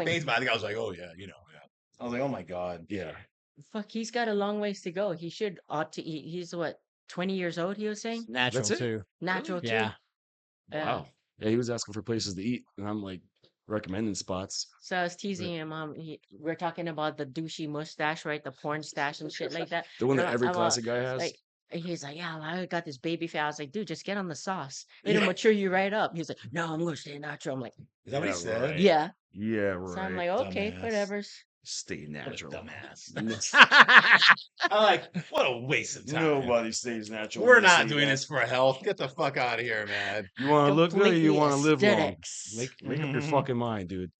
get phased by it. I think I was like, oh yeah, yeah. I was like, oh my god, yeah. Fuck, he's got a long ways to go. He ought to eat. He's what, 20 years old, he was saying? Natural That's it? too. Natural too. Yeah. Wow. Yeah, he was asking for places to eat, and I'm like recommending spots. So I was teasing him. We're talking about the douchey mustache, right? The porn stash and shit like that. The one And that every I'm classic guy has. like, he's like, yeah, I got this baby fat. I was like, dude, just get on the sauce. It'll mature you right up. He's like, no, I'm gonna stay natural. I'm like, Is that what he said? right. yeah. Yeah, right. So I'm like, okay, Dumbass. whatever. Stay What a natural. dumbass. I'm like, what a waste of time. Nobody stays natural. We're when they not say doing that. this for health. Get the fuck out of here, man. You want to look good or you Completely want to live long? aesthetics. Make up your fucking mind, dude.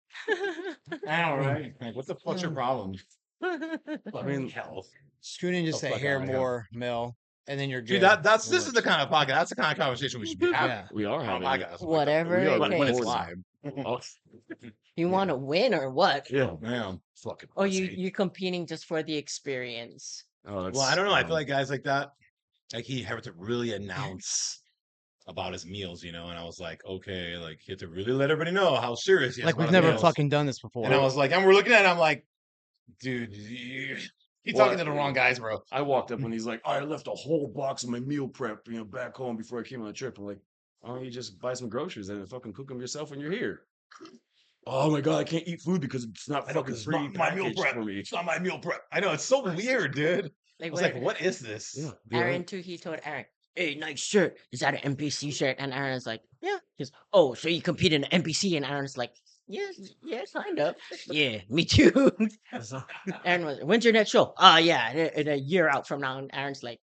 All right. Like, what the fuck's your problem? I mean, health. Scoot in just Oh, a fuck hair outta here. more, Mel, and then you're good. Dude, this is the kind of podcast. That's the kind of conversation we should be having. Yeah. we are Oh having my it. god. Whatever We are it When it's takes. live. Oh, You want to win or what? yeah. Man, fucking. Or pussy. you're competing just for the experience? Oh, that's, Well, I don't know. I feel like guys like that, like he had to really announce about his meals, and I was like, okay, like he had to really let everybody know how serious he is. Like about we've his never meals. fucking done this before. And I was like, and we're looking at it, I'm like, dude, you're talking to the wrong guys, bro. I walked up and he's like, I left a whole box of my meal prep, back home before I came on the trip. I'm like, why don't you just buy some groceries and fucking cook them yourself when you're here? Oh my god, I can't eat food because it's not fucking It's free not my meal packaged prep for me. It's not my meal prep. I know, it's so weird, dude. I was like, what is this? Yeah, Aaron too, he told Aaron, hey, nice shirt. Is that an NPC shirt? And Aaron's like, yeah. He's, oh, so you compete in an NPC? And Aaron's like, yes, kind of. Yeah, me too. Aaron was, when's your next show? Yeah, in a year out from now. And Aaron's like,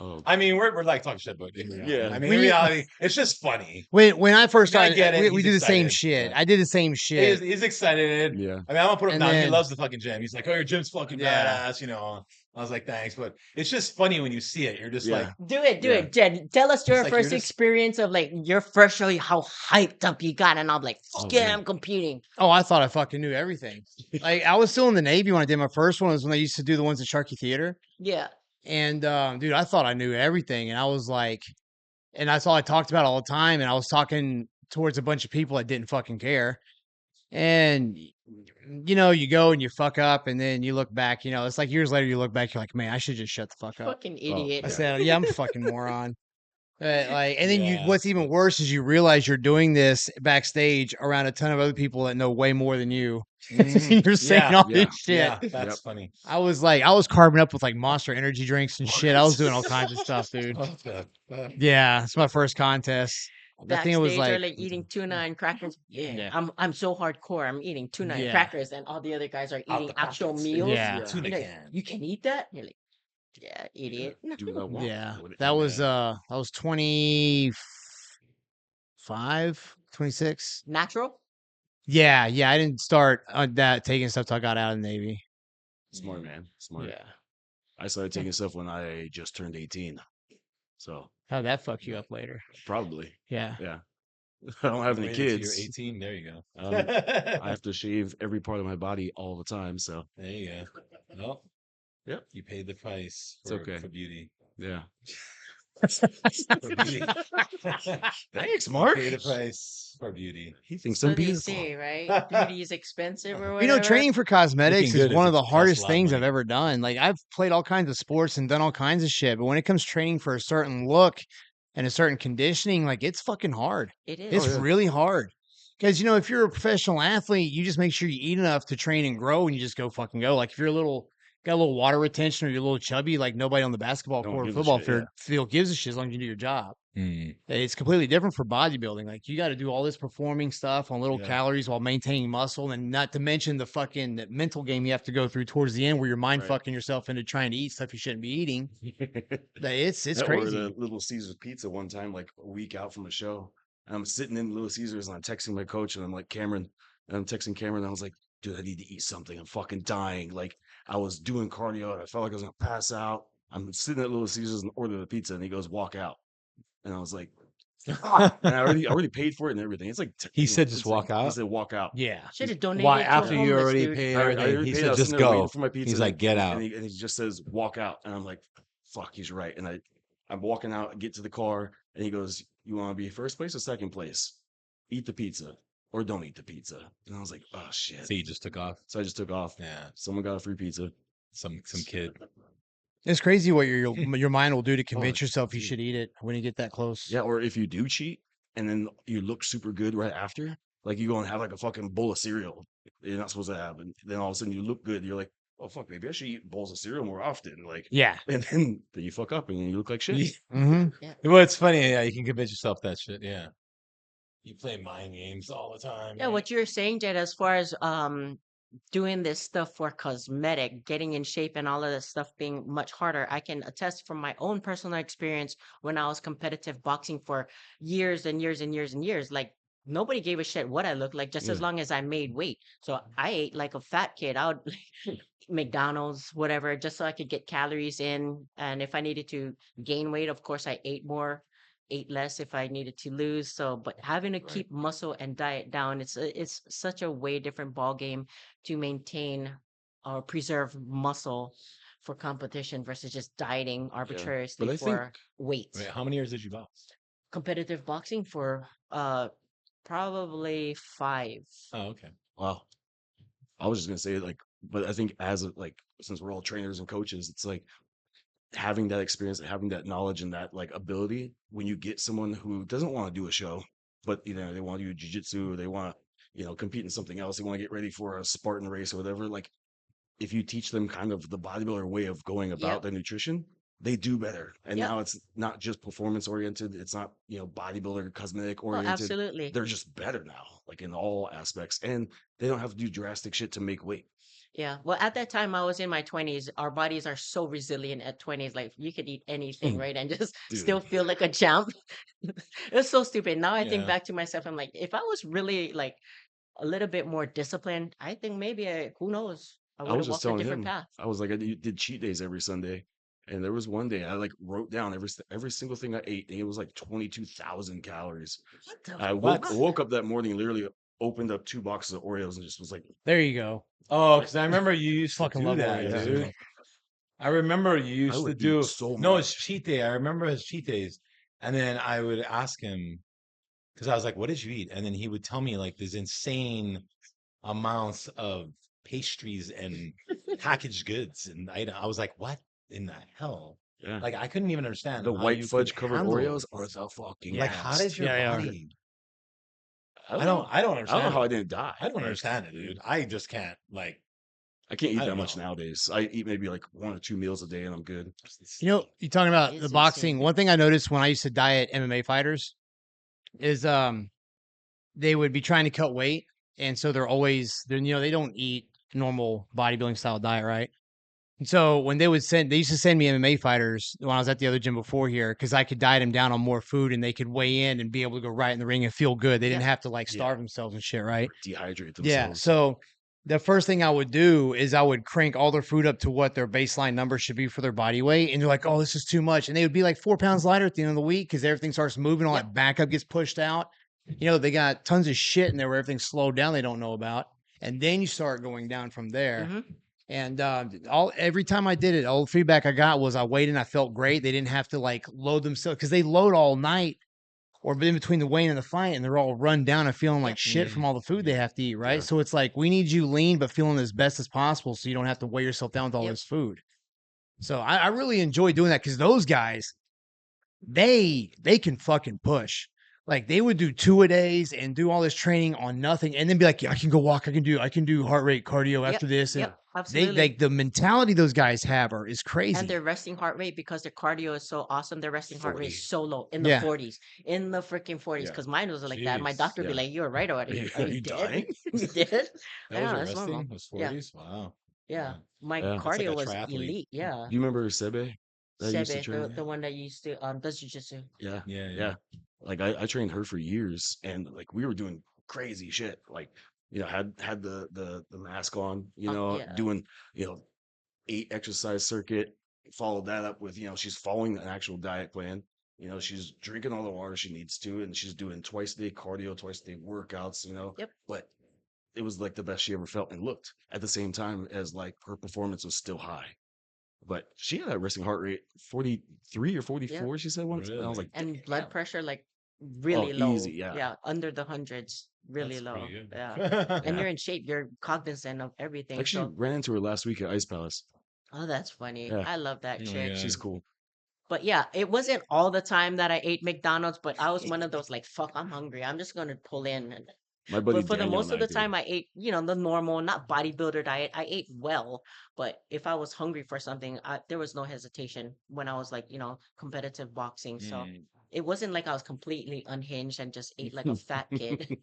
Oh, I mean, we're like talking shit, but Yeah. I mean, in reality, it's just funny. when I first I started, get it, we he's do the same excited, shit. but- I did the same shit. He's excited. yeah. I mean, I'm gonna put him And down. He then- loves the fucking gym. He's like, oh, your gym's fucking Yeah. badass, I was like, thanks, but it's just funny when you see it. You're just Yeah. like, do it, Yeah. Jed. Tell us your It's like you're first just- experience of like your first show, how hyped up you got. And I'm like, fuck Oh, yeah, man. I'm competing. Oh, I thought I fucking knew everything. Like I was still in the Navy when I did my first one. Was when I used to do the ones at Sharkey Theater. Yeah. And dude, I thought I knew everything, and I was like, and that's all I talked about all the time. And I was talking towards a bunch of people that didn't fucking care. And you go and you fuck up, and then you look back. It's like years later, you look back, you're like, man, I should just shut the fuck up. Fucking idiot. I Yeah. said, yeah, I'm a fucking moron. And then Yeah. what's even worse is you realize you're doing this backstage around a ton of other people that know way more than you. You're saying Yeah, all yeah, this shit. yeah, that's Yep. funny. I was carbing up with like Monster energy drinks and shit. I was doing all kinds of stuff, dude. Yeah, it's my first contest. I think it was Backstage, or like like eating tuna and crackers. Yeah, Yeah. I'm so hardcore. I'm eating tuna and Yeah. crackers, and all the other gues are Out eating the actual pockets. meals. Yeah. You're Tuna like, can. you can eat that? You're like, yeah, idiot. Do what I want. yeah. What it- That was 25, 26. Natural? Yeah, I didn't start that taking stuff till I got out of the Navy. Smart man. Smart. Yeah. I started taking stuff when I just turned 18. So How'd that fuck you up later? probably. Yeah. Yeah. I don't have any Wait until kids. You're 18. There you go. I have to shave every part of my body all the time. So There you go. Well, Yep. You paid the price It's for, okay. for beauty. yeah. For beauty. Thanks, Mark. Pay the price for beauty. He thinks So I'm they beautiful. say, right? Beauty is expensive or whatever. Training for cosmetics Looking is good one is- of the costs a hardest lot of things I've money. ever done. Like I've played all kinds of sports and done all kinds of shit, but when it comes to training for a certain look and a certain conditioning, like it's fucking hard. It is. It's yeah. really hard. Because if you're a professional athlete, you just make sure you eat enough to train and grow, and you just go fucking go. Like if you're got a little water retention, or you're a little chubby, like nobody on the basketball No court one or gives a football shit, field gives a shit as long as you do your job. Mm. It's completely different for bodybuilding. Like you got to do all this performing stuff on little Yeah. calories while maintaining muscle, and not to mention the fucking mental game you have to go through towards the end, where you're mind Right. fucking yourself into trying to eat stuff you shouldn't be eating. It's I ordered crazy. a Little Caesars pizza one time, like a week out from a show. And I'm sitting in Little Caesars and I'm texting my coach and I'm like, Cameron, and I'm texting Cameron and I was like, dude, I need to eat something. I'm fucking dying. Like I was doing cardio and I felt like I was gonna pass out. I'm sitting at Little Caesars and order the pizza and he goes, walk out. And I was like, "Fuck." And I already paid for it and everything. It's like He said it's just like- walk out? He said walk out. Yeah. Should have donated. Why? to After a you homeless already dude. paid I already everything, he paid. I said was just sitting there waiting go. for my pizza. He's like, get out. And he just says, walk out. And I'm like, fuck, he's right. And I'm walking out, get to the car, and he goes, you want to be first place or second place? Eat the pizza. or don't eat the pizza. And I was like, oh shit. So you just took off. So I just took off. Yeah, Someone got a free pizza. some kid. It's crazy what your mind will do to convince Oh, yourself you dude. should eat it when you get that close. Yeah, or if you do cheat and then you look super good right after, like you go and have like a fucking bowl of cereal you're not supposed to have, and then all of a sudden you look good. You're like, oh fuck, maybe I should eat bowls of cereal more often. Like, Yeah. and then you fuck up and you look like shit. Mm-hmm. Well, it's funny. Yeah, you can convince yourself that shit. Yeah, you play mind games all the time. Yeah, right? what you're saying, Jed, as far as doing this stuff for cosmetic, getting in shape and all of this stuff being much harder, I can attest from my own personal experience when I was competitive boxing for years and years and years and years. Like nobody gave a shit what I looked like, just as Yeah. long as I made weight. So I ate like a fat kid. I would McDonald's, whatever, just so I could get calories in. And if I needed to gain weight, of course, I ate more, ate less if I needed to lose. So, but having to Right. keep muscle and diet down, it's such a way different ball game to maintain or preserve muscle for competition versus just dieting arbitrarily But I think for weight. Wait, how many years did you box? Competitive boxing for probably 5. Oh, okay. wow. I was just gonna say like, but I think like since we're all trainers and coaches, it's like having that experience, having that knowledge and that like ability when you get someone who doesn't want to do a show, but they want to do jiu-jitsu or they want to, compete in something else, they want to get ready for a Spartan race or whatever. Like if you teach them kind of the bodybuilder way of going about Yep. their nutrition, they do better. And Yep. now it's not just performance oriented. It's not, bodybuilder cosmetic Oh, oriented. absolutely. They're just better now, like in all aspects. And they don't have to do drastic shit to make weight. Yeah. Well, at that time, I was in my 20s. Our bodies are so resilient at 20s. Like, you could eat anything, right? And just Dude. still feel like a champ. It's so stupid. Now I think Yeah. back to myself, I'm like, if I was really like a little bit more disciplined, I think maybe who knows? I I would was have just walked a telling different him, path. I was like, did cheat days every Sunday. And there was one day I like wrote down every single thing I ate, and it was like 22,000 calories. What the I What? woke up that morning, literally opened up 2 boxes of Oreos and just was like, There you go. Oh, because I remember you used to Fucking do love that, Oreos, dude. man. I remember you I used to would eat do. so No, it's much. cheat day. I remember his cheat days, and then I would ask him because I was like, "What did you eat?" And then he would tell me like these insane amounts of pastries and packaged goods, and I was like, "What in the hell?" Yeah. Like I couldn't even understand The how white you could fudge covered handle. Oreos are the fucking Like, how best. did your Yeah, they are. body? I don't I know. don't I don't know understand how I it. didn't die. I don't Like, understand it, dude. I just can't. Like, I can't eat I that don't much know. nowadays. I eat maybe like 1 or 2 meals a day and I'm good. You talking about It's the boxing. insane. One thing I noticed when I used to diet MMA fighters is they would be trying to cut weight, and so they don't eat normal bodybuilding style diet, right? And so when they used to send me MMA fighters when I was at the other gym before here because I could diet them down on more food and they could weigh in and be able to go right in the ring and feel good. They didn't Yep. have to like Yeah. starve themselves and shit, right? Dehydrate Yeah. themselves. So the first thing I would do is I would crank all their food up to what their baseline number should be for their body weight. And they're like, oh, this is too much. And they would be like 4 pounds lighter at the end of the week because everything starts moving, all Yep. that backup gets pushed out. They got tons of shit in there where everything's slowed down they don't know about. And then you start going down from there. Hmm. And every time I did it, all the feedback I got was I weighed and I felt great. They didn't have to like load themselves because they load all night or in between the weigh and the fight, and they're all run down and feeling like Yep. shit from all the food they have to eat, right? Yeah. So it's like we need you lean but feeling as best as possible, so you don't have to weigh yourself down with all Yep. this food. So I really enjoy doing that because those guys, they can fucking push. Like they would do 2-a-days and do all this training on nothing, and then be like, "Yeah, I can go walk. I can do heart rate cardio Yep. after this." And Yep. they Absolutely. like the mentality those guys have is And crazy. their resting heart rate, because their cardio is so awesome, their resting heart rate 40. is so low, in the Yeah. 40s, in the freaking 40s. Yeah. Because mine was like that. My Jeez. doctor would be Yeah. like, "You're right, or are Are you you dead? dying? You dead?" That was Yeah, your that's resting? normal. Was Yeah, 40s? Wow. yeah. My Yeah. That's like cardio a was triathlete. elite. Yeah, Do you remember Sebe that used to Sebe, train? the one that used to does jujitsu. Yeah. Yeah, yeah. Yeah. Like I trained her for years and like we were doing crazy shit. Like, had the mask on, Yeah. doing, 8 exercise circuit, followed that up with, she's following an actual diet plan. She's drinking all the water she needs to, and she's doing twice a day cardio, twice a day workouts, Yep. but it was like the best she ever felt and looked at the same time as like her performance was still high. But she had a resting heart rate 43 or 44, she said once. And I was Really? like, And blood pressure, like really low. easy, yeah. Under the hundreds, really That's low. pretty good. Yeah. And Yeah. you're in shape. You're cognizant of everything. Actually, So, ran into her last week at Ice Palace. oh, that's funny. Yeah, I love that Oh, chick. yeah. she's cool. But yeah, it wasn't all the time that I ate McDonald's, but I was one of those like, fuck, I'm hungry. I'm just gonna pull in. My buddy But for the Daniel most and of I the time, did. I ate, the normal, not bodybuilder diet. I ate well, but if I was hungry for something, there was no hesitation when I was like, competitive boxing. So Mm. it wasn't like I was completely unhinged and just ate like a fat kid.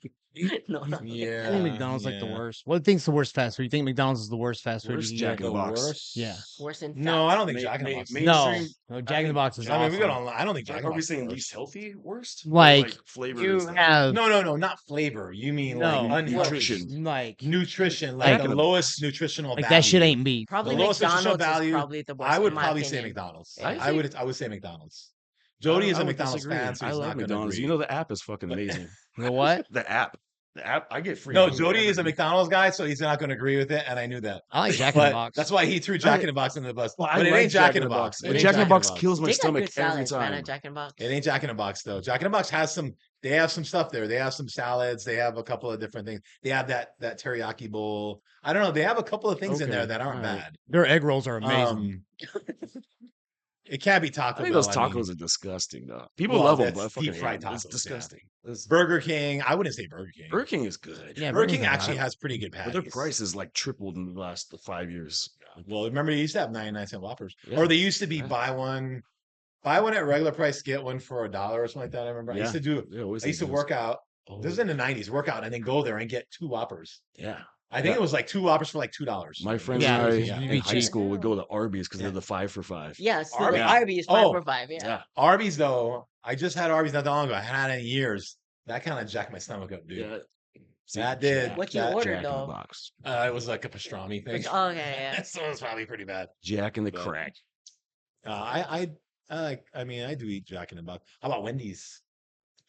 No, not like I Yeah. think that. McDonald's like the yeah. worst. What do you think's the worst fast food? You think McDonald's is the worst fast food Worst you can Jack get? in the The Box. worst? Yeah. Worse in No, I fat. don't think Ma- Jack in the ma- Box. No, mainstream. no, Jack I in the think Box is I mean, we got awesome. online. I don't think Jack in the Are we Box is the saying worst. least healthy, worst? Or, Like, flavor you and stuff? have No, not flavor. You mean like no unhealthy nutrition. like nutrition, Like- like the lowest nutritional like value. that shit ain't beef. Probably The lowest nutritional McDonald's is value, probably the worst. I would in my probably say opinion. McDonald's. Yeah. I would say McDonald's. Jody is I a would McDonald's disagree. fan, so I he's like not going to McDonald's. agree. You know, the app is fucking But- amazing. You know what? The app, I get free. No, money Jody is a every- McDonald's guy, so he's not going to agree with it, and I knew that. I like Jack in the But Box. that's why he threw Jack in the Box under the bus. Well, But it ain't Jack in the Box. But It ain't Jack in the Box Box. kills my They got stomach good every salads, man, time. at Jack in the Box. It ain't Jack in the Box though. Jack in the Box has some. They have some stuff there. They have some salads. They have a couple of different things. They have that teriyaki bowl. I don't know. They have a couple of things in there Okay, that aren't alright. bad. Their egg rolls are amazing. It can't be I Taco think Bell. those I tacos mean. are disgusting, though. People Well, love them, that's but I fucking deep-fried hate 'em. It's tacos, yeah. disgusting. It's- Burger King. I wouldn't say Burger King. Burger King is good. Yeah, Burger King Burger King actually alright. has pretty good patties. But their price has like tripled in the last 5 years. Well, remember they used to have 99-cent Whoppers, Yeah. or they used to be Yeah. buy one at regular price, get one for $1 or something like that. I remember. I used to do. They always I used to do work out. Oh, This is in the '90s. Work out and then go there and get 2 Whoppers. yeah. I think Yeah. it was like 2 Whoppers for like $2. My friends Yeah, and I yeah, in be high cheap. school would go to Arby's because Yeah. they're the 5 for $5. Yeah, so Arby's? the Arby's 5 Oh. for 5. Yeah. Yeah. Arby's though, I just had Arby's not that long ago. I hadn't had it in years. That kind of jacked my stomach up, dude. Yeah. That did. What you that- ordered, Jack in the though? Box. It was like a pastrami thing. Oh, okay, yeah. So it was probably pretty bad. Jack in the But- Crack. I mean, I do eat Jack in the Box. How about Wendy's?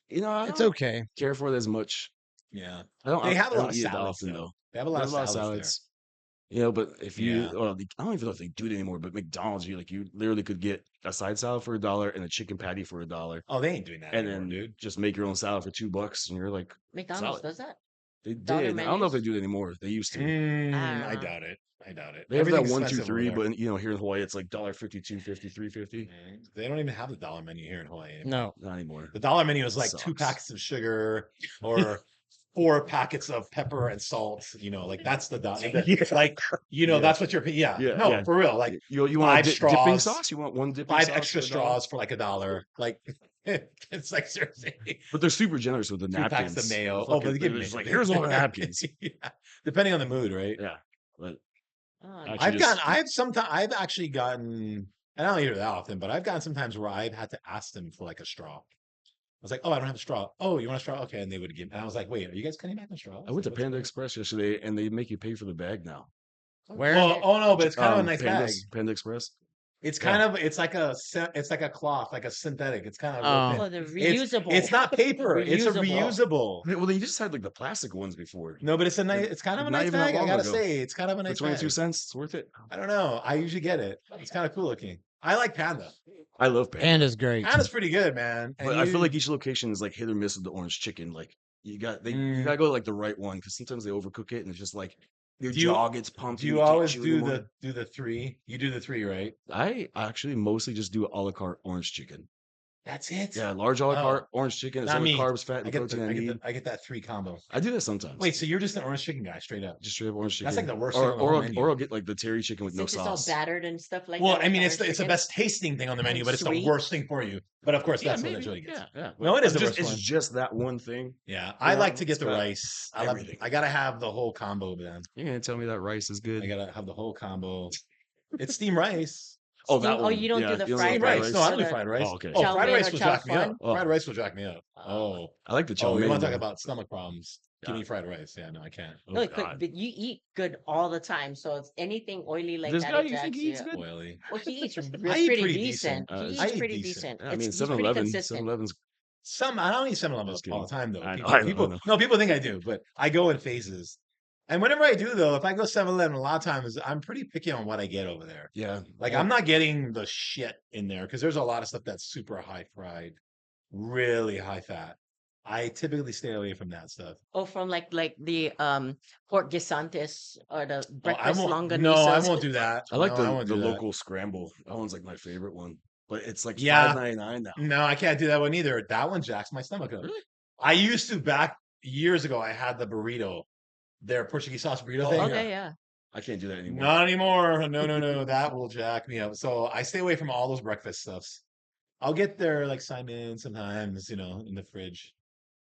You know, I It's don't okay. care for it as much. Yeah, I don't. They have a I don't lot of eat it salads, often though. though. they have a lot There's of salads. There. You know, but if you, Yeah. well, I don't even know if they do it anymore. But McDonald's, you literally could get a side salad for $1 and a chicken patty for $1, Oh, they ain't doing that and anymore, then dude. just make your own salad for $2, and you're like, McDonald's Solid. does that? they Dollar did. I don't know if they menus? do it anymore. They used to. I know. doubt it. I doubt it. They have that Everything's 1, 2, expensive over 3, there. but here in Hawaii, it's like $1.50, $2.50, $3.50. They don't even have the dollar menu here in Hawaii anymore. No. Not anymore. The dollar menu is like 2 Sucks. packets of sugar or 4 packets of pepper and salt. Like that's the dollar. Like Yeah. that's what you're paying. Yeah. Yeah, No, yeah. for real. Like You want 5 a dipping straws, sauce? You want one dipping 5 sauce extra for $1? straws for like $1. Like it's like seriously. But they're super generous with the 2 napkins. packs of mayo. Fucking- But they give they're me just like, here's all the napkins. Yeah. Depending on the mood, right? Yeah, but Oh, Actually, I've actually gotten, and I don't eat it that often, but I've gotten sometimes where I've had to ask them for like a straw. I was like, oh, I don't have a straw. Oh, you want a straw? Okay. And they would give, and I was like, wait, are you guys cutting back on straws? I went to Like, what's Panda going Express yesterday, and they make you pay for the bag now. Where? on? Oh no, but it's kind of a nice bag. Panda Express. It's Yeah. kind of, it's like a cloth, like a synthetic. It's kind of, Oh. Oh, they're it's, reusable. it's not paper. It's a Reusable. reusable. Well, they just had like the plastic ones before. No, but it's a nice, it's kind of a Not nice even that bag. I long gotta ago. say, it's kind of a For nice 22 bag. cents, it's worth it. I don't know. I usually get it. It's kind of cool looking. I like Panda. I love Panda. Panda's great. Panda's pretty good, man. And But I feel you- like each location is like hit or miss with the orange chicken. Like you gotta go like the right one because sometimes they overcook it and it's just like your Do you- jaw gets pumped. Do and you can't always chew in the do morning. the 3? You do the 3, right? I actually mostly just do a la carte orange chicken. That's it. Yeah, large a la carte orange chicken. It's Not all the me. carbs, fat, I and get protein I need. I get that 3 combo. I do that sometimes. Wait, so you're just an orange chicken guy, straight up? just straight up orange chicken. That's like the worst thing on the whole menu. or I'll get like the terry chicken with Since no it's all sauce. battered and stuff like Well, that. I mean, like it's the orange chicken. best tasting thing on the menu, And but it's sweet. the worst thing for you. But of course, Yeah, that's what maybe. Jody gets. Yeah. No, it is the just, worst It's one. just that one thing. Yeah, I Yeah, like to get it's the got rice. everything. I gotta have the whole combo, man. You're gonna tell me that rice is good? I gotta have the whole combo. It's steamed rice. Oh, Steam- that oh, one. you don't do Yeah, the you fried Steamed rice. rice. No, I don't do So fried rice. Oh, okay. Oh, Chow fried mein rice or will chow jack me up. fun? Oh. Fried rice will jack me up. Oh, I like the chow oh, you mein. want to talk though. about stomach problems? Give Yeah. me fried rice. Yeah, no, I can't. Oh, No, it could, God. but you eat good all the time, so it's anything oily like This that. guy, it you think jacks he eats up. good? Oily. Well, he eats I eat pretty pretty decent. decent. He I eats eat pretty decent. decent. I mean, He's pretty 7-Eleven. consistent. 7-Eleven's. I don't eat 7-Eleven Just all the kidding. time though. I know, People, I know, I people, know. no, people think I do, but I go in phases. And whenever I do though, if I go 7-Eleven, a lot of times I'm pretty picky on what I get over there. Yeah. Like I'm not getting the shit in there because there's a lot of stuff that's super high fried, really high fat. I typically stay away from that stuff. Oh, from like the pork guisantes or the Oh, I breakfast won't. No, I longanisas. won't do that. I like No, I won't the do that. local scramble. That one's like my favorite one. But it's like Yeah, $5.99 now. no, I can't do that one either. That one jacks my stomach up. Really? I used to back years ago. I had the burrito, their Portuguese sauce burrito Oh thing. yeah. Okay, yeah. I can't do that anymore. Not anymore. No, no, no. That will jack me up. So I stay away from all those breakfast stuffs. I'll get their like Simon sometimes, in the fridge.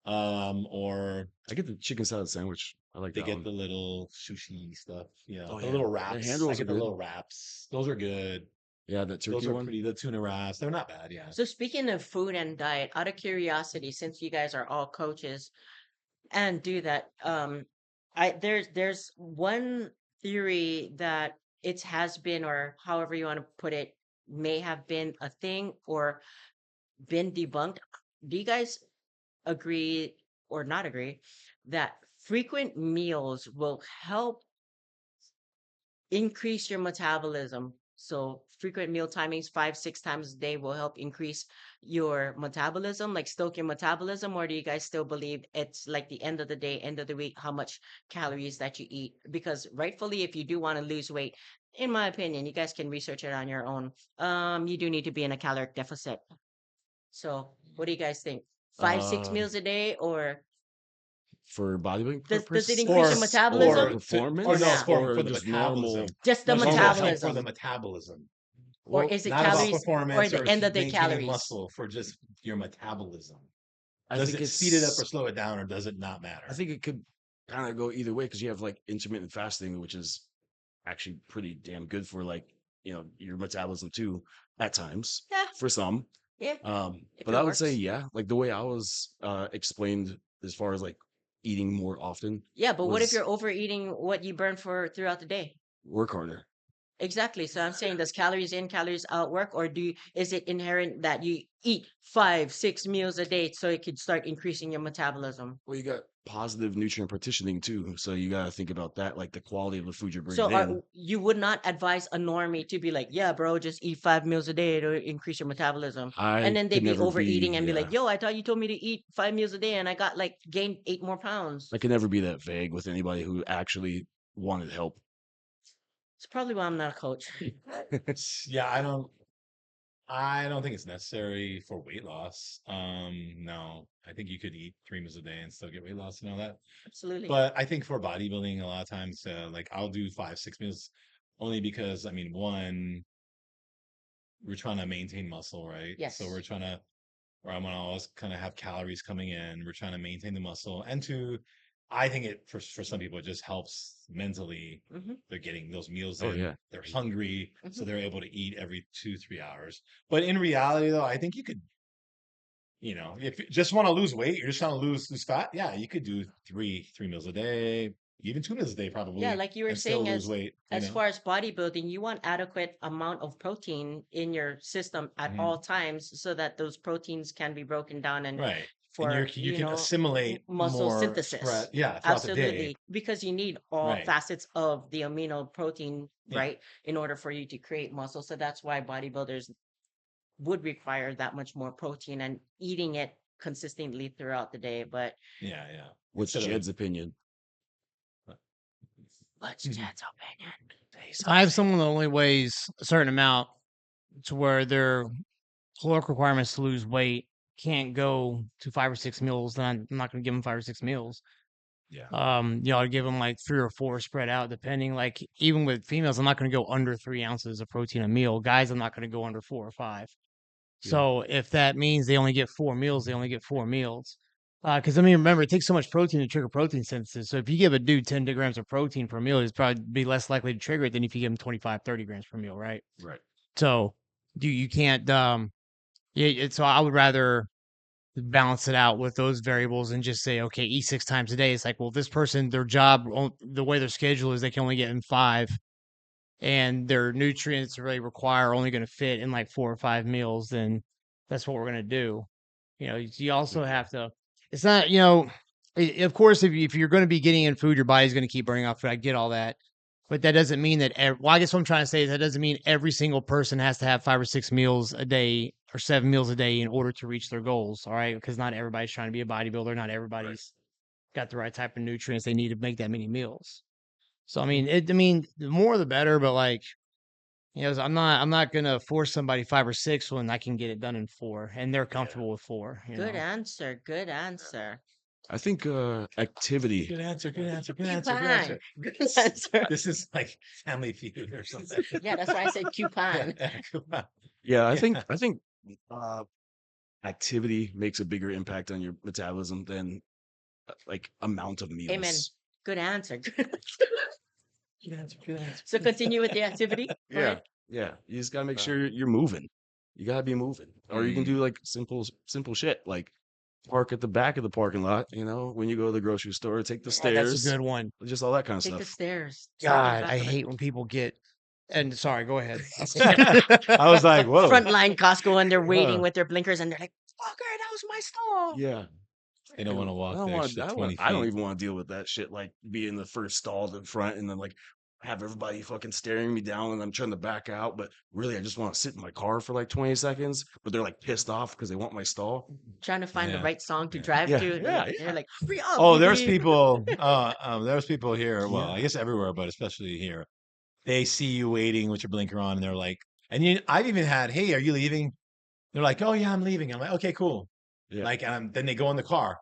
Or I get the chicken salad sandwich. I like they that get one. the little sushi stuff, Oh the yeah. little The wraps. hand I rolls are get the good. little wraps. Those are good. Yeah, that Those turkey are one. pretty. The tuna wraps, they're not bad. Yeah. So speaking of food and diet, out of curiosity, since you guys are all coaches and do that, there's one theory that it has been, or however you want to put it, may have been a thing or been debunked. Do you guys agree or not agree that frequent meals will help increase your metabolism? So frequent meal timings, 5, 6 times a day, will help increase your metabolism, like stoke your metabolism. Or do you guys still believe it's like the end of the day, end of the week, how much calories that you eat? Because rightfully, if you do want to lose weight, in my opinion, you guys can research it on your own. You do need to be in a caloric deficit. So what do you guys think? 5, 6 meals a day, or For bodybuilding does it purpose, increase Or your or metabolism or or no performance, not? for or the just normal. metabolism. Just the No, just Normal. for help for the metabolism, metabolism. or Well, is it Not about calories or performance or the end of the maintaining calories? muscle, for just your metabolism. I Does think it speed it up or it's slow it down, or does it not I matter? think it could kind of go either way because you have like intermittent fasting, which is actually pretty damn good for like, your metabolism too at times Yeah, for some. yeah, if But it I would say, works. yeah, like the way I was explained as far as like eating more often Yeah, but what if was you're overeating what you burn for throughout the day? work harder. Exactly. So I'm saying, does calories in, calories out work, or is it inherent that you eat 5, 6 meals a day so it could start increasing your metabolism? Well, you got positive nutrient partitioning too. So you got to think about that, like the quality of the food you're So bringing in. you would not advise a normie to be like, yeah, bro, just eat 5 meals a day to increase your metabolism. And I then could they'd be never be, overeating and be like, yeah, yo, I thought you told me to eat 5 meals a day and I got like gained 8 more pounds. I could never be that vague with anybody who actually wanted help. It's probably why I'm not a coach. Yeah, I don't think it's necessary for weight loss. No, I think you could eat 3 meals a day and still get weight loss and all that. Absolutely. But I think for bodybuilding, a lot of times, like I'll do 5, 6 meals, only because I mean, one, we're trying to maintain muscle, right? So Yes. we're trying to, or I'm gonna always kind of have calories coming in. We're trying to maintain the muscle, and two, I think it for some people it just helps mentally. Hmm. They're getting those meals Oh in. yeah. They're hungry, so Hmm. they're able to eat every 2, 3 hours. But in reality, though, I think you could, if you just want to lose weight, you're just trying to lose fat. Yeah, you could do three meals a day, even 2 meals a day, Yeah, probably, like you were and still saying, lose weight. as far as bodybuilding, you want adequate amount of protein in your system at Mhm. all times so that those proteins can be broken down and Right, and for, you can assimilate muscle more spread. synthesis. Yeah, throughout the day. Absolutely, because you need all Right. facets of the amino protein, Yeah. right, in order for you to create muscle. So that's why bodybuilders would require that much more protein and eating it consistently throughout the day. But Yeah. Yeah. What's Instead of Jed's opinion? what's Mhm. Chad's opinion? I have someone that only weighs a certain amount to where their caloric requirements to lose weight can't go to 5 or 6 meals, then I'm not going to give them 5 or 6 meals. Yeah. I'd give them like 3 or 4 spread out, depending. Like even with females, I'm not going to go under 3 ounces of protein a meal. Guys, I'm not going to go under 4 or 5. Yeah. So if that means they only get 4 meals, they only get 4 meals. Because I mean, remember, it takes so much protein to trigger protein synthesis. So if you give a dude 10 grams of protein per meal, he's probably be less likely to trigger it than if you give him 25, 30 grams per meal, right? Right. So you can't so I would rather balance it out with those variables and just say, okay, eat 6 times a day. It's like, well, this person, their job, the way their schedule is, they can only get in 5, and their nutrients really require only going to fit in like 4 or 5 meals. Then that's what we're going to do. You also Yeah. have to. It's not, of course, if you're going to be getting in food, your body's going to keep burning off food. I get all that. But that doesn't mean that. Well, I guess what I'm trying to say is that doesn't mean every single person has to have 5 or 6 meals a day or 7 meals a day in order to reach their goals. All right, because not everybody's trying to be a bodybuilder. Not everybody's got the right type of nutrients they need to make that many meals. So I mean, the more the better. But like, I'm not gonna force somebody 5 or 6 when I can get it done in 4, and they're comfortable with 4. Good answer. Good answer. I think activity. Good answer. Good answer. Good Cue answer. Good pine. answer. Good answer. This is like Family Feud or something. Yeah, that's why I said coupon. Come on. Yeah, I Yeah. think activity makes a bigger impact on your metabolism than like amount of meals. Amen. Good answer. Good answer. Good answer. So continue with the activity. Go Yeah, ahead. yeah. You just gotta make sure you're moving. You gotta be moving, or you can do like simple shit like park at the back of the parking lot. You know, when you go to the grocery store, take the Oh, stairs. that's a good one. Just all that kind of Take the stuff. stairs. God, Back I of the hate when people get. And sorry, go ahead. I was like, whoa. Frontline Costco and they're waiting Huh. with their blinkers and they're like, "Fucker, that was my stall." Yeah, They don't want to I walk don't the want. extra 20 feet. I don't even want to deal with that shit. Like be in the first stall in front, and then like have everybody fucking staring me down, and I'm trying to back out. But really, I just want to sit in my car for like 20 seconds. But they're like pissed off because they want my stall. Trying to find the Yeah. right song to Yeah. drive Yeah, to. yeah, They're yeah. like, hurry up. Oh, there's yippee." people here. Well, I Yeah. guess everywhere, but especially here. They see you waiting with your blinker on, and they're like, I've even had, hey, are you leaving? They're like, oh yeah, I'm leaving. I'm like, okay, cool. Yeah. Like, then they go in the car,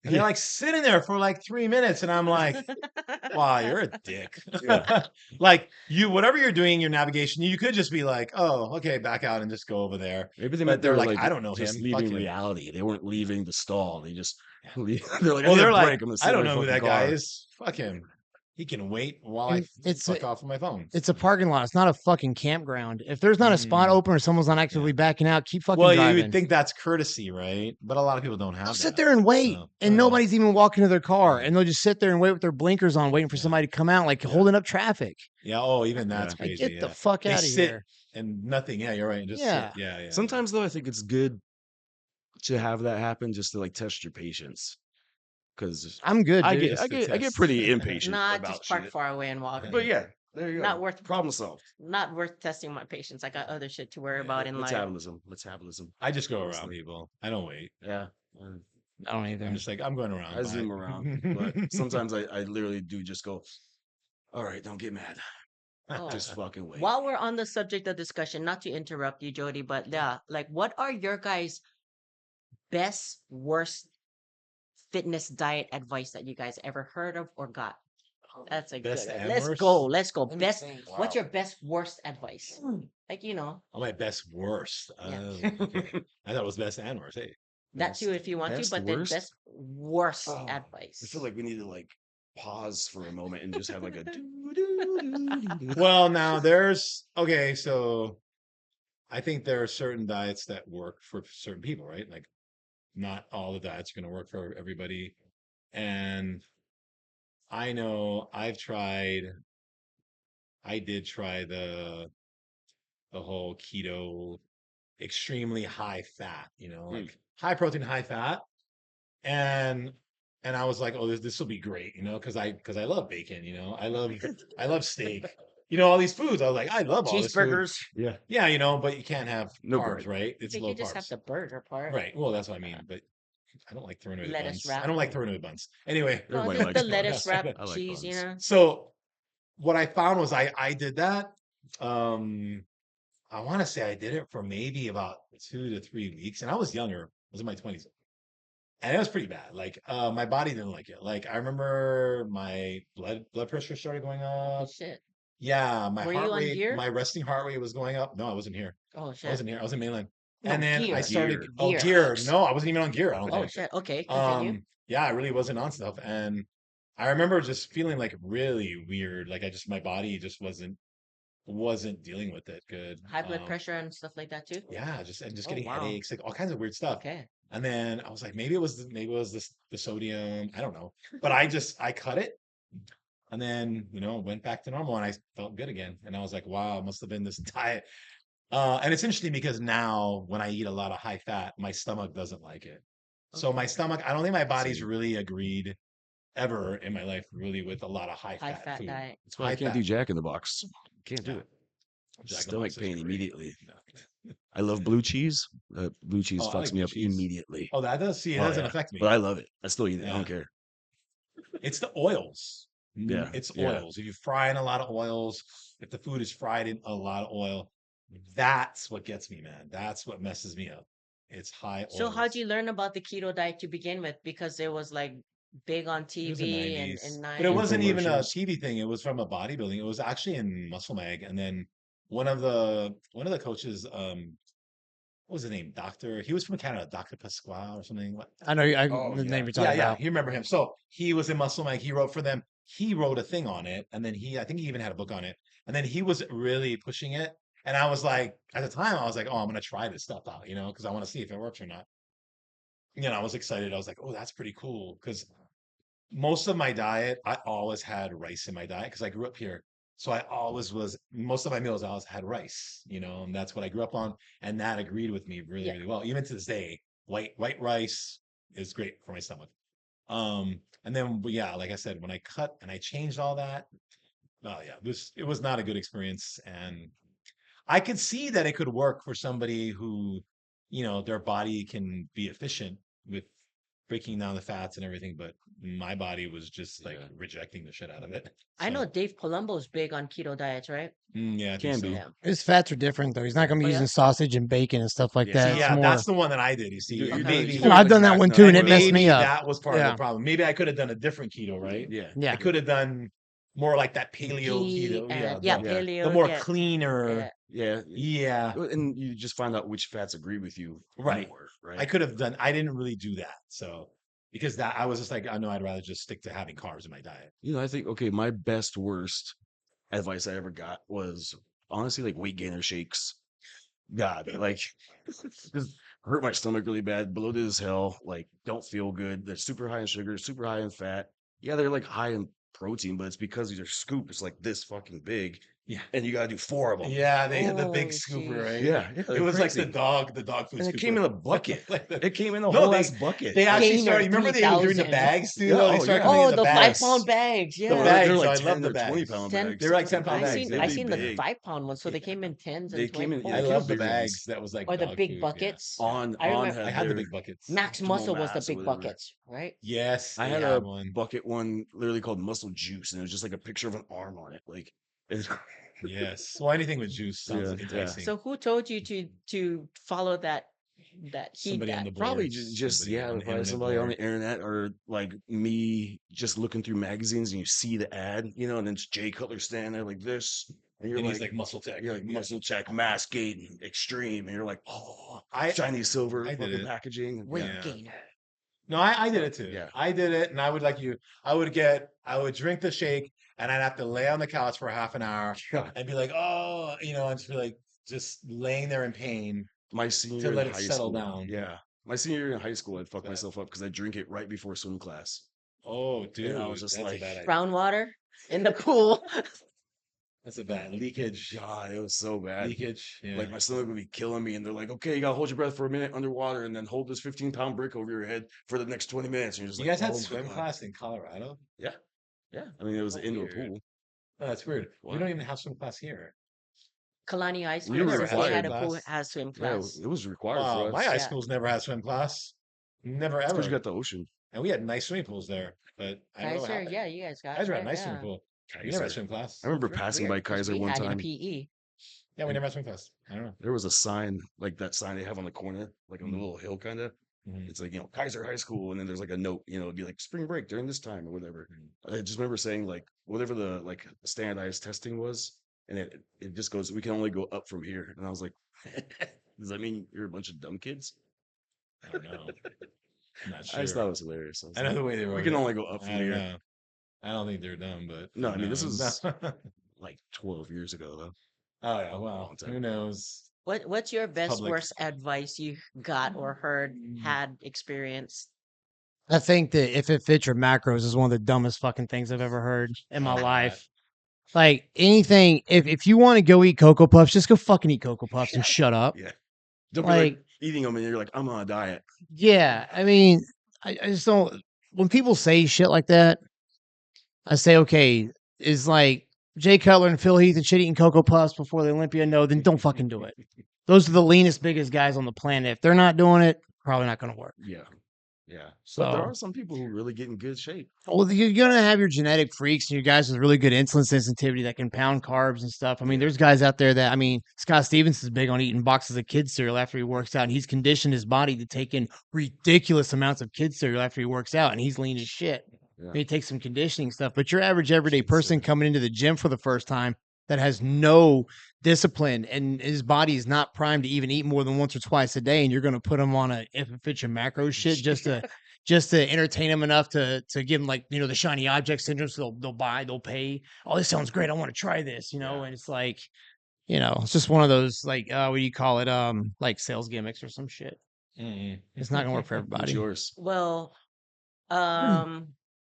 and they're Yeah. like sitting there for like 3 minutes, and I'm like, wow, you're a dick. Yeah. Like whatever you're doing, your navigation, you could just be like, oh, okay, back out and just go over there. Maybe they But meant they they're were like, like I don't know just him. leaving Fuck him. reality. They weren't leaving the stall. They just they're like, I Well, need a they're like, break. I'm gonna sit I in don't my know who fucking that guy car. is. Fuck him. He can wait while I And it's fuck a, off of my phone. it's a parking lot. It's not a fucking campground. If there's not a spot Mm, open or someone's not yeah. actively backing out, keep fucking Well, you would driving. think that's courtesy, right? But a lot of people don't They'll have sit that. there and wait, So, and well, nobody's even walking to their car, yeah, and they'll just sit there and wait with their blinkers on, waiting for yeah, somebody to come out, like yeah, holding up traffic. yeah. Oh, even Yeah. that's Like, crazy. get the Yeah, fuck they out of sit here. and nothing. Yeah, you're right. And just sit. Yeah. Yeah, yeah. Sometimes though, I think it's good to have that happen just to like test your patience. Because I'm good, I dude. get Just I to get I get test. pretty impatient Nah, about just park shit. far away and walk. But yeah, there you go. Not worth Problem solved. not worth testing my patience. I got other shit to worry about in life. Metabolism. I just go around Honestly. people. I don't wait. Yeah. I don't either. I'm just like, I'm going around. I Bye. zoom around, but sometimes I literally do just go, all right, don't get mad. Oh. Just fucking wait. While we're on the subject of discussion, not to interrupt you, Jody, but yeah, like what are your guys' best, worst fitness diet advice that you guys ever heard of or got? That's a Best good. and Let's worst? go. Let's go. Let me Best. think. What's Wow. your best, worst advice? Like Oh, my best worst. Yeah. Okay. I thought it was best and worst. Hey. that too, if you want to, best, but then worst? best, worst Oh, advice. I feel like we need to like pause for a moment and just have like a doo-doo-doo-doo-doo. Well, now okay, so I think there are certain diets that work for certain people, right? Like not all the diets are going to work for everybody. And I know I did try the whole keto, extremely high fat, like high protein, high fat. And I was like, oh, this will be great, because I love bacon, I love steak, all these foods. I was like, I love all this food. Cheeseburgers. Yeah. Yeah, but you can't have No carbs, bread. right? It's You low could just have carbs. the burger part. Right. Well, that's what I mean. But I don't like throwing away the Lettuce buns. wrap. I don't like throwing away buns. Anyway, No, Everybody the likes lettuce buns. wrap I like cheese, buns. so what I found was I did that. I want to say I did it for maybe about 2 to 3 weeks, and I was younger. I was in my 20s. And it was pretty bad. Like, my body didn't like it. Like, I remember my blood pressure started going Oh up. shit. Yeah, my Were heart you on rate, gear? my resting heart rate was going up. No, I wasn't here. Oh I shit. wasn't here. I was in mainland. No, And then I gear. started. Gear. Oh, Gear. gear. No, I wasn't even on gear. I don't Oh think. shit. Okay, continue. Yeah, I really wasn't on stuff. And I remember just feeling like really weird. Like my body just wasn't dealing with it good. High blood pressure and stuff like that too. Yeah, just Oh, getting wow. headaches, like all kinds of weird stuff. Okay. And then I was like, maybe it was the sodium. I don't know. But I cut it, and then went back to normal, and I felt good again. And I was like, wow, it must have been this diet. And it's interesting because now when I eat a lot of high fat, my stomach doesn't like it. So my Okay. stomach, I don't think my body's Same. really agreed ever in my life really with a lot of high High fat fat food. diet. That's why I High can't fat. do Jack in the Box. Can't do No. it. Jack in the Stomach Box is pain great. immediately. No. I love blue cheese. Blue cheese Oh, I fucks like me blue up cheese. immediately. Oh, that does. See, it Oh, doesn't yeah. affect me. But I love it. I still eat it. I Yeah. don't care. It's the oils. Yeah, It's yeah. oils. If you fry in a lot of oils, if the food is fried in a lot of oil, that's what gets me, man. That's what messes me up. It's high oils. So how'd you learn about the keto diet to begin with? Because it was like big on It was the TV 90s. and But it wasn't even a Infomercials. TV thing. It was from a bodybuilding. It was actually in Muscle Mag. And then one of the coaches, what was his name? Doctor. He was from Canada, Dr. Pasquale or something. I know Oh, the yeah. name you're talking Yeah, about. you remember him. So he was in Muscle Mag. He wrote for them. He wrote a thing on it, and then I think he even had a book on it. And then he was really pushing it. And I was like, at the time, I was like, oh, I'm gonna try this stuff out, because I want to see if it works or not. I was excited. I was like, oh, that's pretty cool. Because most of my diet, I always had rice in my diet because I grew up here. So I always most of my meals, I always had rice, and that's what I grew up on. And that agreed with me really, Yeah. really well. Even to this day, white rice is great for my stomach. And then, but yeah, like I said, when I cut and I changed all that, oh yeah, it was not a good experience. And I could see that it could work for somebody who, their body can be efficient with breaking down the fats and everything, but my body was just like Yeah. rejecting the shit out of it. I know So, Dave Palumbo's big on keto diets, right? yeah, I think Can so. be. Yeah. His fats are different though. He's not gonna be Oh, yeah? using sausage and bacon and stuff like Yeah. that. See, It's yeah, more. that's the one that I did. You see, You're and doing- maybe you're And I've doing done that Jack one nut, too, and and it messed maybe me up. that was part of Yeah. the problem. Maybe I could have done a different keto, right? Yeah. Yeah. I could have done more like that paleo Ghee keto, and yeah, yeah. paleo. the more yeah, cleaner, Yeah. yeah, And you just find out which fats agree with you right. more, I right? could have done. I didn't really do that, so because that I was just like, I know I'd rather just stick to having carbs in my diet. I think, okay, my best, worst advice I ever got was honestly like weight gainer shakes. God, like, just hurt my stomach really bad, bloated as hell, like, don't feel good. They're super high in sugar, super high in fat. Yeah, they're like high in protein, but it's because your scoop is like this fucking big, Yeah, and you gotta do 4 of them. yeah, they had the Oh, big scooper, jeez. right? Yeah, It they're was like crazy. the dog food And it scooper. came in a bucket. Like It came in a No, whole they- ass bucket. They actually Gainer started. Remember they were doing the 3000. bags too. Yeah, Though? They oh, started yeah. coming Oh, in the bags. 5-pound bags. The Yeah. bags, They're so like I 10 love the or 20 bags. pound 10 bags. They were like 10-pound I bags. seen They'd I be seen big. the 5-pound ones, so they came in 10s They and came 20. in- I they love the bigger ones. bags. That was like Or the dog big food, yeah. buckets. On I on remember- I had had the their big buckets. Max optimal Muscle was the mass or big whatever. buckets, right? Yes, I they had had a one. bucket one literally called Muscle Juice, and it was just like a picture of an arm on it. Like, it's, Yes. Well, anything with juice sounds Yeah, yeah. enticing. So who told you to follow that heat Somebody on that? the probably boards, just somebody on the probably internet somebody on board. the internet, or like me just looking through magazines and you see the ad, and then it's Jay Cutler standing there like this, and you're And like, he's like muscle tech. you're like Yeah. Muscle Check, Mass Gain, Extreme, and you're like, oh, I- shiny silver I did fucking it. packaging. Weight Yeah. gainer. No, I did it too. Yeah. I did it, and I would I would drink the shake, and I'd have to lay on the couch for half an hour God. and be like, oh, and just be like, just laying there in pain. My senior To year let in it high settle school, down. yeah, my senior year in high school, I'd fuck Bad. myself up because I drink it right before swim class. Oh, dude, I was just that's like, a bad idea. Brown water in the pool. That's a bad leakage. God, it was so bad. Leakage. Yeah. Like my stomach would be killing me, and they're like, "Okay, you gotta hold your breath for a minute underwater, and then hold this 15-pound brick over your head for the next 20 minutes." And you're just you like, guys had "Oh my swim God." class in Colorado? Yeah. I mean, it was Oh, an indoor weird. pool. Oh, that's weird. We Wow. don't even have swim class here. Kalani High School We were says they had a required. pool has swim Yeah, class. it was required Wow, for my us. high Yeah. school's never had swim class. Never Because ever. you got the ocean. And we had nice swimming pools there, but I don't know what Kaiser, happened. yeah, you guys got Kaiser had a it, nice yeah. swimming pool. We never had Kaiser. swim class. I remember Weird, passing by 'cause Kaiser we one had in time. PE. Yeah, we never had swim class. I don't know. There was a sign, like that sign they have on the corner, like on the Mhm. little hill, kind of. Mhm. It's like, Kaiser High School, and then there's like a note, it'd be like spring break during this time or whatever. Mhm. I just remember saying like whatever the like standardized testing was, and it just goes, we can only go up from here. And I was like, does that mean you're a bunch of dumb kids? I don't know. I'm not I just thought sure. it was hilarious. I was I know like, the way they wrote we can it. only go up I from don't here. know. I don't think they're dumb, but No, who I mean, this knows? was like 12 years ago though. Oh yeah, a well, long time who ago. knows? What's your best public. worst advice you got or heard, had experienced? I think that if it fits your macros is one of the dumbest fucking things I've ever heard in my Oh, life. Like anything, if you want to go eat Cocoa Puffs, just go fucking eat Cocoa Puffs and shut up. Yeah. Don't be Like, like eating them and you're like, I'm on a diet. yeah, I mean, I just don't when people say shit like that, I say, okay, is like Jay Cutler and Phil Heath and shit eating Cocoa Puffs before the Olympia? No, then don't fucking do it. Those are the leanest, biggest guys on the planet. If they're not doing it, probably not going to work. Yeah. Yeah. But there So, are some people who really get in good shape. well, you're going to have your genetic freaks and your guys with really good insulin sensitivity that can pound carbs and stuff. I mean, Yeah. there's guys out there that, I mean, Scott Stevens is big on eating boxes of kids cereal after he works out, and he's conditioned his body to take in ridiculous amounts of kids cereal after he works out, and he's lean as shit. Yeah. He takes some conditioning stuff, but your average everyday Kid person cereal. coming into the gym for the first time that has no discipline and his body is not primed to even eat more than once or twice a day, and you're going to put him on a if it fits your macro shit just to entertain him enough to give him like the shiny object syndrome, so they'll pay. Oh, this sounds great, I want to try this, Yeah. and it's like it's just one of those like what do you call it, like sales gimmicks or some shit. Mm. It's not gonna work for What's everybody. yours? Well,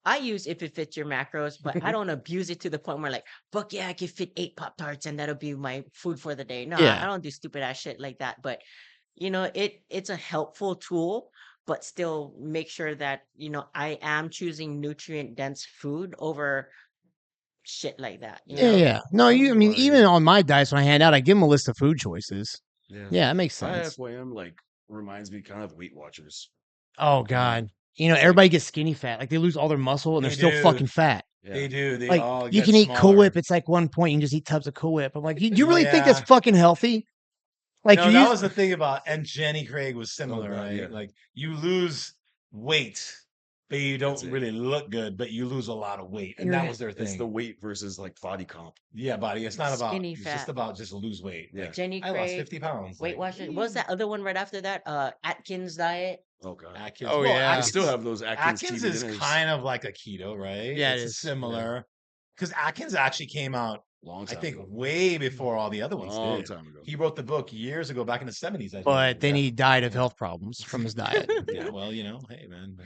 I use if it fits your macros, but I don't abuse it to the point where like, fuck yeah, I can fit 8 Pop-Tarts and that'll be my food for the day. No, I Yeah. don't do stupid ass shit like that. But it's a helpful tool, but still make sure that I am choosing nutrient dense food over shit like that. Yeah. No, That was I mean, why, even yeah. on my diets when I hand out, I give them a list of food choices. Yeah. Yeah, that makes My sense. FYM like reminds me kind of Weight Watchers. Oh God. like- Everybody gets skinny fat. Like they lose all their muscle and They they're still do. fucking fat. Yeah. They do. They Like all you get can eat Cool smaller. Whip. It's like one point you can just eat tubs of Cool Whip. I'm like, do you really think that's Yeah. fucking healthy? Like No, you that use was the thing about, and Jenny Craig was similar, God, right? yeah. Like you lose weight, but you That's don't it. really look good, but you lose a lot of weight, and that You're- was their It's thing. the weight versus like body comp. Yeah, body. It's not about. Skinny It's just fat. about just lose weight. Yeah. Like, Jenny I lost Craig, 50 pounds. Weight like, Watchers. What was that other one right after that? Atkins diet. Oh god. Atkins. Oh, yeah. I Atkins, still have those Atkins, Atkins TV is dinners. kind of like a keto, right? Yeah, it it's is. similar. Because Atkins actually came out, long I time think, ago. way before all the other ones Long did. time ago. He wrote the book years ago, back in the 70s, I think. but then Yeah. he died of Yeah. health problems from his diet. Yeah, well, hey, man.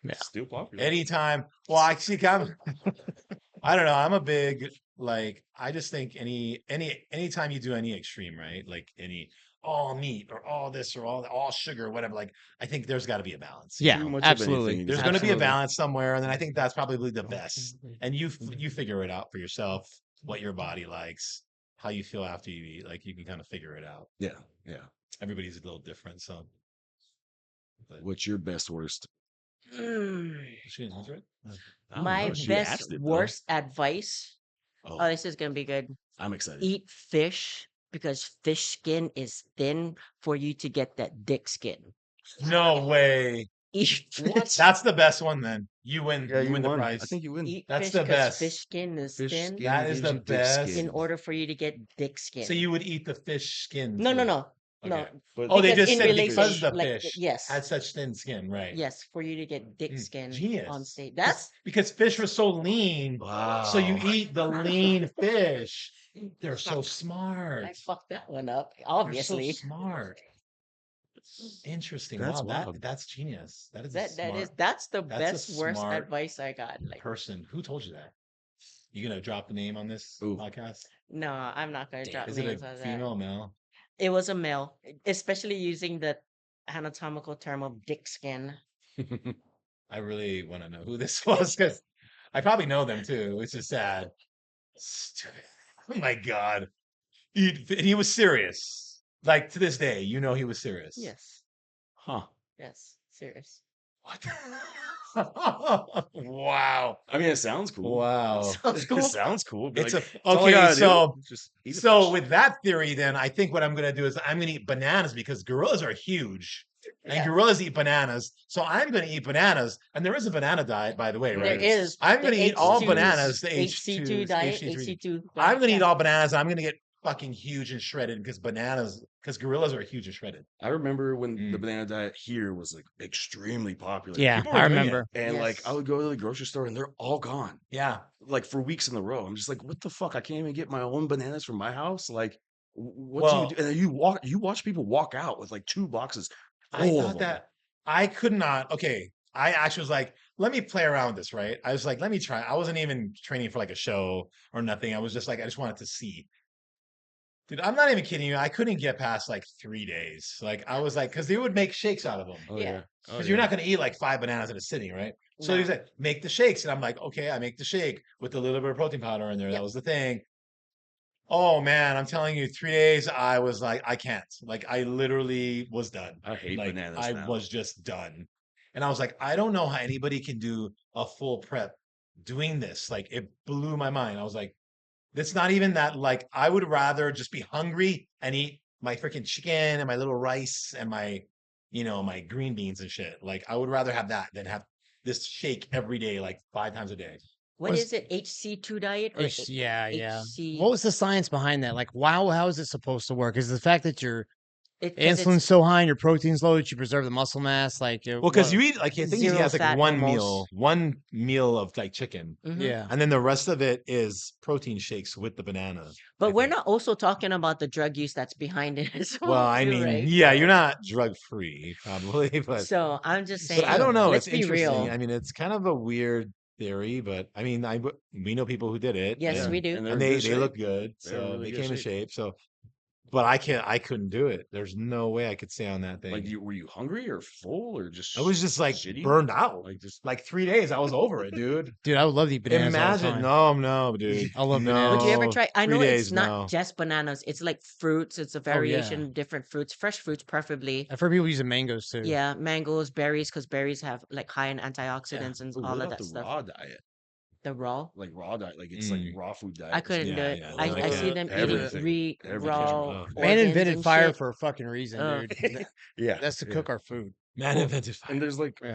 Yeah. Still popular. Anytime. Well, actually, I don't know. I'm a big I just think anytime you do any extreme, right? Like any all meat or all this or all sugar, whatever. Like I think there's got to be a balance. Yeah, Too much absolutely. of anything. There's going to be a Absolutely. balance somewhere, and then I think that's probably the best. And you figure it out for yourself, what your body likes, how you feel after you eat. Like you can kind of figure it out. Yeah. Yeah. Everybody's a little different, so. But, What's your best worst? she didn't answer it? I don't My know. She best asked it, though. worst advice. Oh, Oh, this is gonna be good. I'm excited. Eat fish because fish skin is thin for you to get that dick skin. No way. Eat What? fish. That's the best one then. You win. Yeah, you win the won. prize. I think you win. Eat That's fish the 'cause best. fish skin is Fish thin skin That is gives the you dick best. in skin. order for you to get dick skin. So you would eat the fish skin. no, no, too. no, no. Okay. But Oh, they Because just in said relation- because the like, fish yes. had such thin skin, right? Yes, for you to get dick skin Genius. on stage. That's Because fish are so lean. wow. So you eat the lean fish. They're so I smart. fucked that one up. They're Obviously, so smart. Interesting. That's wow, wild. that's genius. That is a that's the That's a best worst smart advice I got. Like, person. Who told you that? You gonna drop the name on this Ooh. podcast? no, I'm not gonna drop Is it names a on that. female or male? It was a male, especially using the anatomical term of dick skin. I really want to know who this was because I probably know them too, which is sad. Stupid. Oh my god. He was serious. Like to this day, he was serious. Yes, Huh. yes, serious. What? Wow. I mean, it sounds cool. Wow. Sounds cool. It sounds cool. But It's like, a that's all I okay. gotta do. So Just eat a so fish. with that theory, then I think what I'm gonna do is I'm gonna eat bananas because gorillas are huge. And Yeah. gorillas eat bananas, so I'm going to eat bananas. And there is a banana diet, by the way, There right? is. I'm the going to eat all H2 bananas. The HC2 H2 diet. HC3. HC2. I'm going to yeah. eat all bananas. I'm going to get fucking huge and shredded because gorillas are huge and shredded. I remember when the Mm. banana diet here was like extremely popular. Yeah, People were I doing it. remember. And like Yes. I would go to the grocery store and they're all gone. Yeah. Like for weeks in a row. I'm just like, what the fuck? I can't even get my own bananas from my house. Like, what do Well- you do? And then you watch people walk out with like 2 boxes. I full of thought them. that I could not. Okay. I actually was like, let me play around with this, right? I was like, let me try. I wasn't even training for like a show or nothing. I was just like, I just wanted to see. Dude, I'm not even kidding you. I couldn't get past like 3 days. Like I was like, because they would make shakes out of them. Oh Yeah. yeah. Oh Because yeah. you're not going to eat like 5 bananas in a sitting, right? So No. he's like, make the shakes. And I'm like, okay, I make the shake with a little bit of protein powder in there. Yep. That was the thing. Oh man, I'm telling you, 3 days, I was like, I can't. Like, I literally was done. I hate Like, bananas I now. was just done. And I was like, I don't know how anybody can do a full prep doing this. Like, it blew my mind. I was like, it's not even that. Like, I would rather just be hungry and eat my freaking chicken and my little rice and my, my green beans and shit. Like, I would rather have that than have this shake every day, like 5 times a day. What Was- is it? HC2 diet or Yeah. HC? What was the science behind that? Like, wow, how is it supposed to work? Is the fact that your 'Cause insulin's it's so high and your protein's low that you preserve the muscle mass? Like, Well, because you eat like the thing is he Zero has like fat almost. one meal of like chicken, Mhm. yeah. and then the rest of it is protein shakes with the banana. But I we're think. not also talking about the drug use that's behind it as well. Well, I too, mean, right? yeah, you're So- not drug free probably, but So I'm just but saying. I don't know. Let's It's be interesting. real. I mean, it's kind of a weird theory, but I mean, we know people who did it, Yes, Yeah. we do. And they're and in good they shape. look good, They're in so really they good came in shape. shape. So, but I couldn't do it. There's no way I could stay on that thing. Like, were you hungry or full or just? I was just like shitty? burned out. Like just. Like 3 days, I was over it, dude. Dude, I would love to eat bananas all the Imagine, time. no, dude. I love no, bananas. Would you ever try? I 3 know days, it's not no. just bananas. It's like fruits. It's a Oh, yeah. variation of different fruits, fresh fruits preferably. I've heard people using mangoes too. Yeah, mangoes, berries, because berries have like high in antioxidants and Ooh, what all of about that the stuff. raw diet? The raw, Like raw diet, like it's like Mm. raw food diet. I or couldn't something. do Yeah, it. yeah, I like, see them eating everything, everything. raw Oh, Man organs invented and fire shit. for a fucking reason, Ugh. dude. Yeah, That's to yeah. cook our food. man Well, invented fire. And there's like Yeah.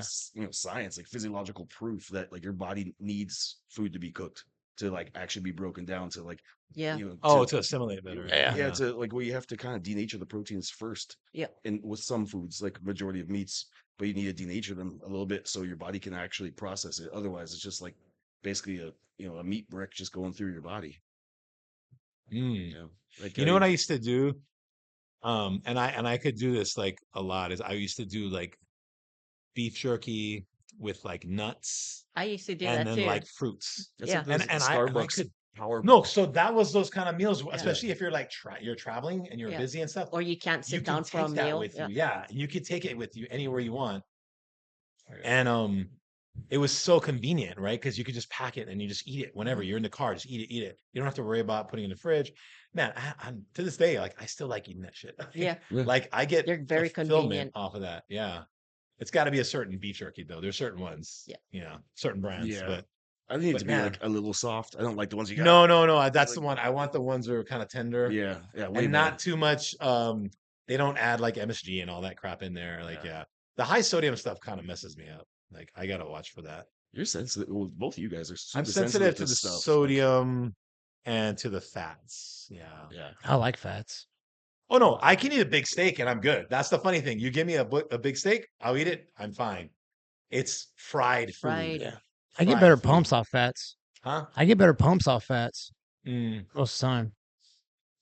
science, like physiological proof that like your body needs food to be cooked to like actually be broken down to like Yeah. Oh, to assimilate better. Yeah. to like well you have to kind of denature the proteins first. Yeah. And with some foods, like majority of meats, but you need to denature them a little bit so your body can actually process it. Otherwise, it's just like basically a meat brick just going through your body. Mm. Like You know what I used to do? And I could do this like a lot is I used to do like beef jerky with like nuts I used to do and that then too. like fruits. That's Yeah. like those And I Starbucks could power. no, so that was those kind of meals, Yeah. especially if you're like you're traveling and you're Yeah. busy and stuff. Or you can't You sit can down for a take that meal. with Yeah. you. Yeah, you could take it with you anywhere you want. And it was so convenient, right? Because you could just pack it and you just eat it whenever you're in the car. Just eat it. You don't have to worry about putting it in the fridge. Man, I'm to this day, like I still like eating that shit. Yeah. Yeah. Like I get They're very fulfillment convenient. off of that. Yeah. It's got to be a certain beef jerky though. There's certain ones. Yeah. Certain brands. Yeah. But I need it but to be man. like a little soft. I don't like the ones you got. no. That's like- the one. I want the ones that are kind of tender. Yeah, way And better. not too much. They don't add like MSG and all that crap in there. Like, Yeah. the high sodium stuff kind of messes me up. Like, I gotta watch for that. You're sensitive. Well, both of you guys are I'm super sensitive to the stuff. like- sodium and to the fats. Yeah. Yeah. I like fats. Oh no, I can eat a big steak and I'm good. That's the funny thing. You give me a big steak, I'll eat it. I'm fine. It's fried food. Fried. Yeah. I get Fried better food. pumps off fats. Huh? I get better pumps off fats Mm, most of the time.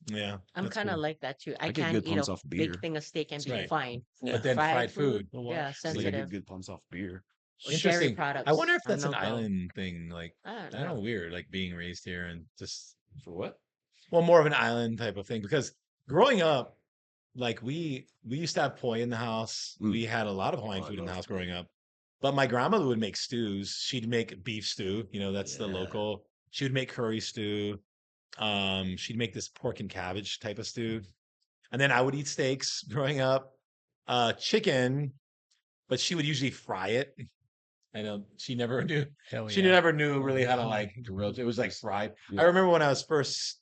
yeah. I'm that's kind of cool. like that too. I I get can't good eat pumps a off beer. big thing of steak and be Right. fine. But then fried food. Yeah, It's like I sensitive. get good pumps off beer. Dairy Interesting. products. I wonder if are that's an no-go. island thing. Like, I don't I don't know, know. weird, like being raised here and just For what? well, more of an island type of thing. Because growing up, like we used to have poi in the house. Mm. We had a lot of Hawaiian Oh, I food in the love house poi. growing up. But my grandmother would make stews. She'd make beef stew. That's the Yeah. local. She would make curry stew. She'd make this pork and cabbage type of stew. And then I would eat steaks growing up. Chicken, but she would usually fry it. I know she never knew. Hell She never knew really how to like grill. It was like fried. Yeah. I remember when I was first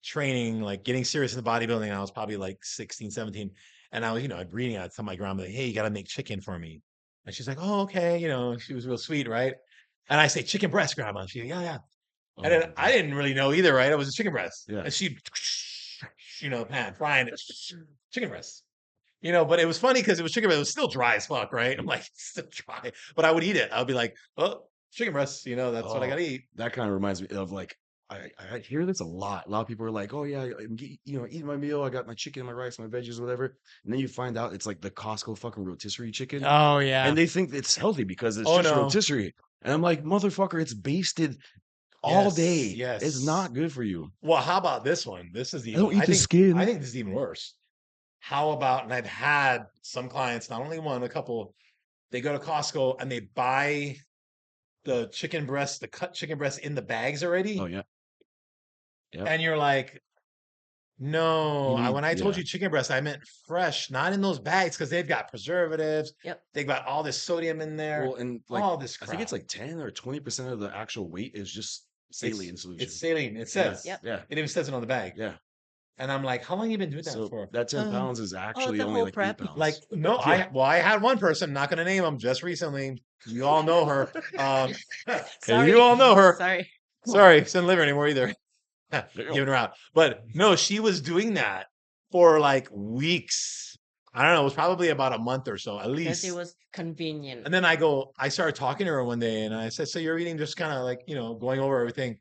training, like getting serious in the bodybuilding, I was probably like 16, 17. And I was, I'd reading out to my grandmother, hey, you got to make chicken for me. And she's like, oh, okay. She was real sweet, right? And I say, chicken breast, grandma. She's like, yeah. Oh, And then I didn't really know either, right? It was a chicken breast. Yeah. And she, pan, frying it, chicken breast. But it was funny because it was chicken breast. It was still dry as fuck, right? I'm like, it's still dry. But I would eat it. I would be like, oh, chicken breast. That's what I got to eat. That kind of reminds me of like I hear this a lot. A lot of people are like, "Oh yeah, I'm eating my meal. I got my chicken, my rice, my veggies, whatever." And then you find out it's like the Costco fucking rotisserie chicken, Oh yeah. and they think it's healthy because it's Oh, just no. rotisserie. And I'm like, motherfucker, it's basted all Yes, day. yes. It's not good for you. Well, how about this one? This is even. don't eat the think, skin. I think this is even worse. How about? And I've had some clients, not only one, a couple. They go to Costco and they buy the chicken breast, the cut chicken breast in the bags already, Oh yeah. Yep. and you're like, no. You need- When I told yeah. you chicken breast, I meant fresh, not in those bags because they've got preservatives. Yep. They've got all this sodium in there. Well, and like all this I crap. think it's like 10 or 20% of the actual weight is just saline solution. It's saline. It says. Yep. Yeah. It even says it on the bag. Yeah. And I'm like, how long you been doing that So for? that 10 pounds is actually the only whole like prep. 8 pounds. Like, no, Yeah. I had one person, not gonna name them, just recently. You all know her. Sorry. You all know her. Sorry. Sorry, she doesn't live here anymore either. Giving her out. But no, she was doing that for like weeks. I don't know, it was probably about a month or so, at Because least. it was convenient. And then I started talking to her one day and I said, so you're eating just kind of like, going over everything.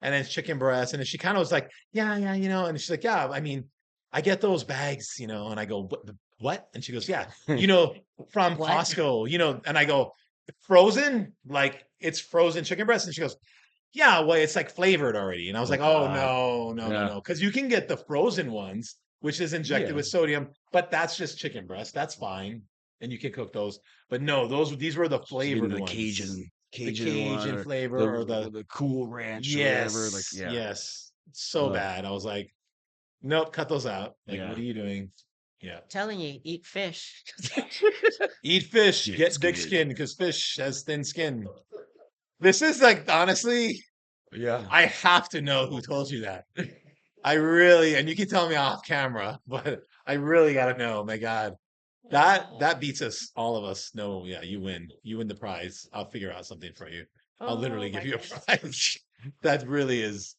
And then chicken breast. And then she kind of was like, yeah, and she's like, yeah, I mean, I get those bags, and I go, what? And she goes, yeah, from What? Costco, and I go, frozen? Like it's frozen chicken breast? And she goes, yeah, well, it's like flavored already. And I was like, oh, God. no. Because you can get the frozen ones, which is injected Yeah. with sodium, but that's just chicken breast. That's fine. And you can cook those. But no, these were the Just flavored maybe the ones. Cajun The Cajun one, flavor or the Cool Ranch yes, or whatever. Like, yeah. yes. So bad. I was like, nope, cut those out. Like, Yeah. what are you doing? Yeah. Telling you, eat fish. Eat fish, Yeah, get it's thick good. skin because fish has thin skin. This is like, honestly, Yeah. I have to know who told you that. I really, and you can tell me off camera, but I really got to know. My God, that beats us, all of us. No, yeah, you win. You win the prize. I'll figure out something for you. I'll literally Oh give my you a goodness. prize. That really is.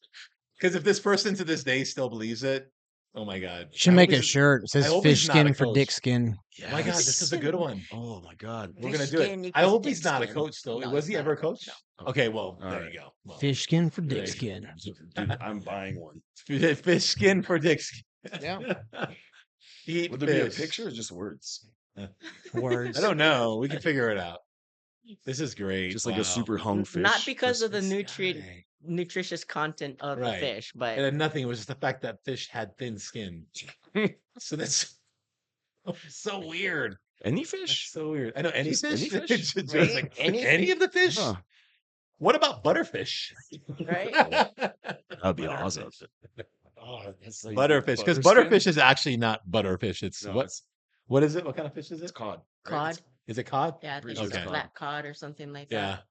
Because if this person to this day still believes it, oh my God. You should I hope make a he's- shirt that says hope fish he's not a skin for coach. dick skin. Oh my God, this is a good one. Oh my God. We're Fish gonna do it. skin I equals hope dick he's not a skin. coach still. No, Was he's he not ever a a coach? no. Okay, well, All there right. you go. Well, Fish skin for dick Right. skin. Dude, I'm buying one. fish skin for dick skin. Yeah. Eat Would there be a fish. picture or just words? Words. I don't know. We can figure it out. This is great. Just like a Wow. super hung fish. Not because of the This guy. nutritious content of Right. the fish, but It had nothing. It was just the fact that fish had thin skin. So that's so weird. Any That's fish? so weird. I know any Just fish. any fish? Just Right? like, Any any of the fish. Huh. What about butterfish? right? That'd be awesome. Oh, That's like butterfish, because butter skin? butterfish is actually not butterfish. It's No, what is it? What kind of fish is it's it? cod. right? Cod. Is it cod? Yeah, I think Pretty it's sure it's black cod or something like Yeah. that.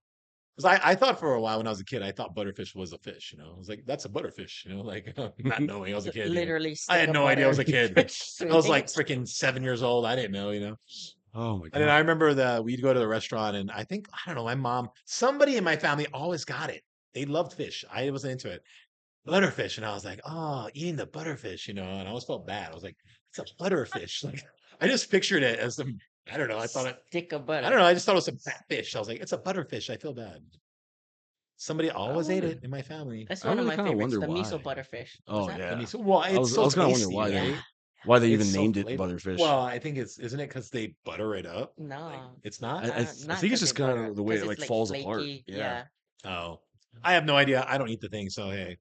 Because I thought for a while when I was a kid, I thought butterfish was a fish. I was like, that's a butterfish. Like not knowing I was a kid. Literally, I had stick of no idea I was a butter. kid. I was like freaking 7 years old. I didn't know. Oh my And then God. I remember we'd go to the restaurant, and I don't know, my mom, somebody in my family always got it. They loved fish. I wasn't into it. Butterfish, and I was like, oh, eating the butterfish, and I always felt bad. I was like, it's a butterfish. Like I just pictured it as some. I don't know. I thought it. Stick of butter. I don't know. I just thought it was some fat fish. I was like, it's a butterfish. I feel bad. Somebody always ate wonder- it in my family. That's I one of really my kinda favorites, wonder the miso why. butterfish. Oh, What's that? yeah. Well, it's I was so gonna wonder tasty, why right? why they It's even so named it flavor- butterfish. Well, I think isn't it because they butter it up? No. It's not. I not think it's 'cause just they butter kinda it, the way 'cause it, it's, like, falls apart. flaky. Yeah. Oh, I have no idea. I don't eat the thing, so hey.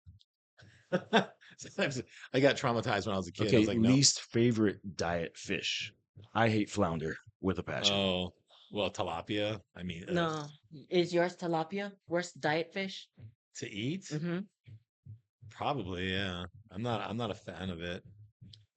Sometimes I got traumatized when I was a kid. I Okay, was like, no. least favorite diet fish. I hate flounder with a passion. Oh, well, tilapia. I mean, No. Is yours tilapia? Worst diet fish? to eat, Mm-hmm. probably, yeah. I'm not a fan of it.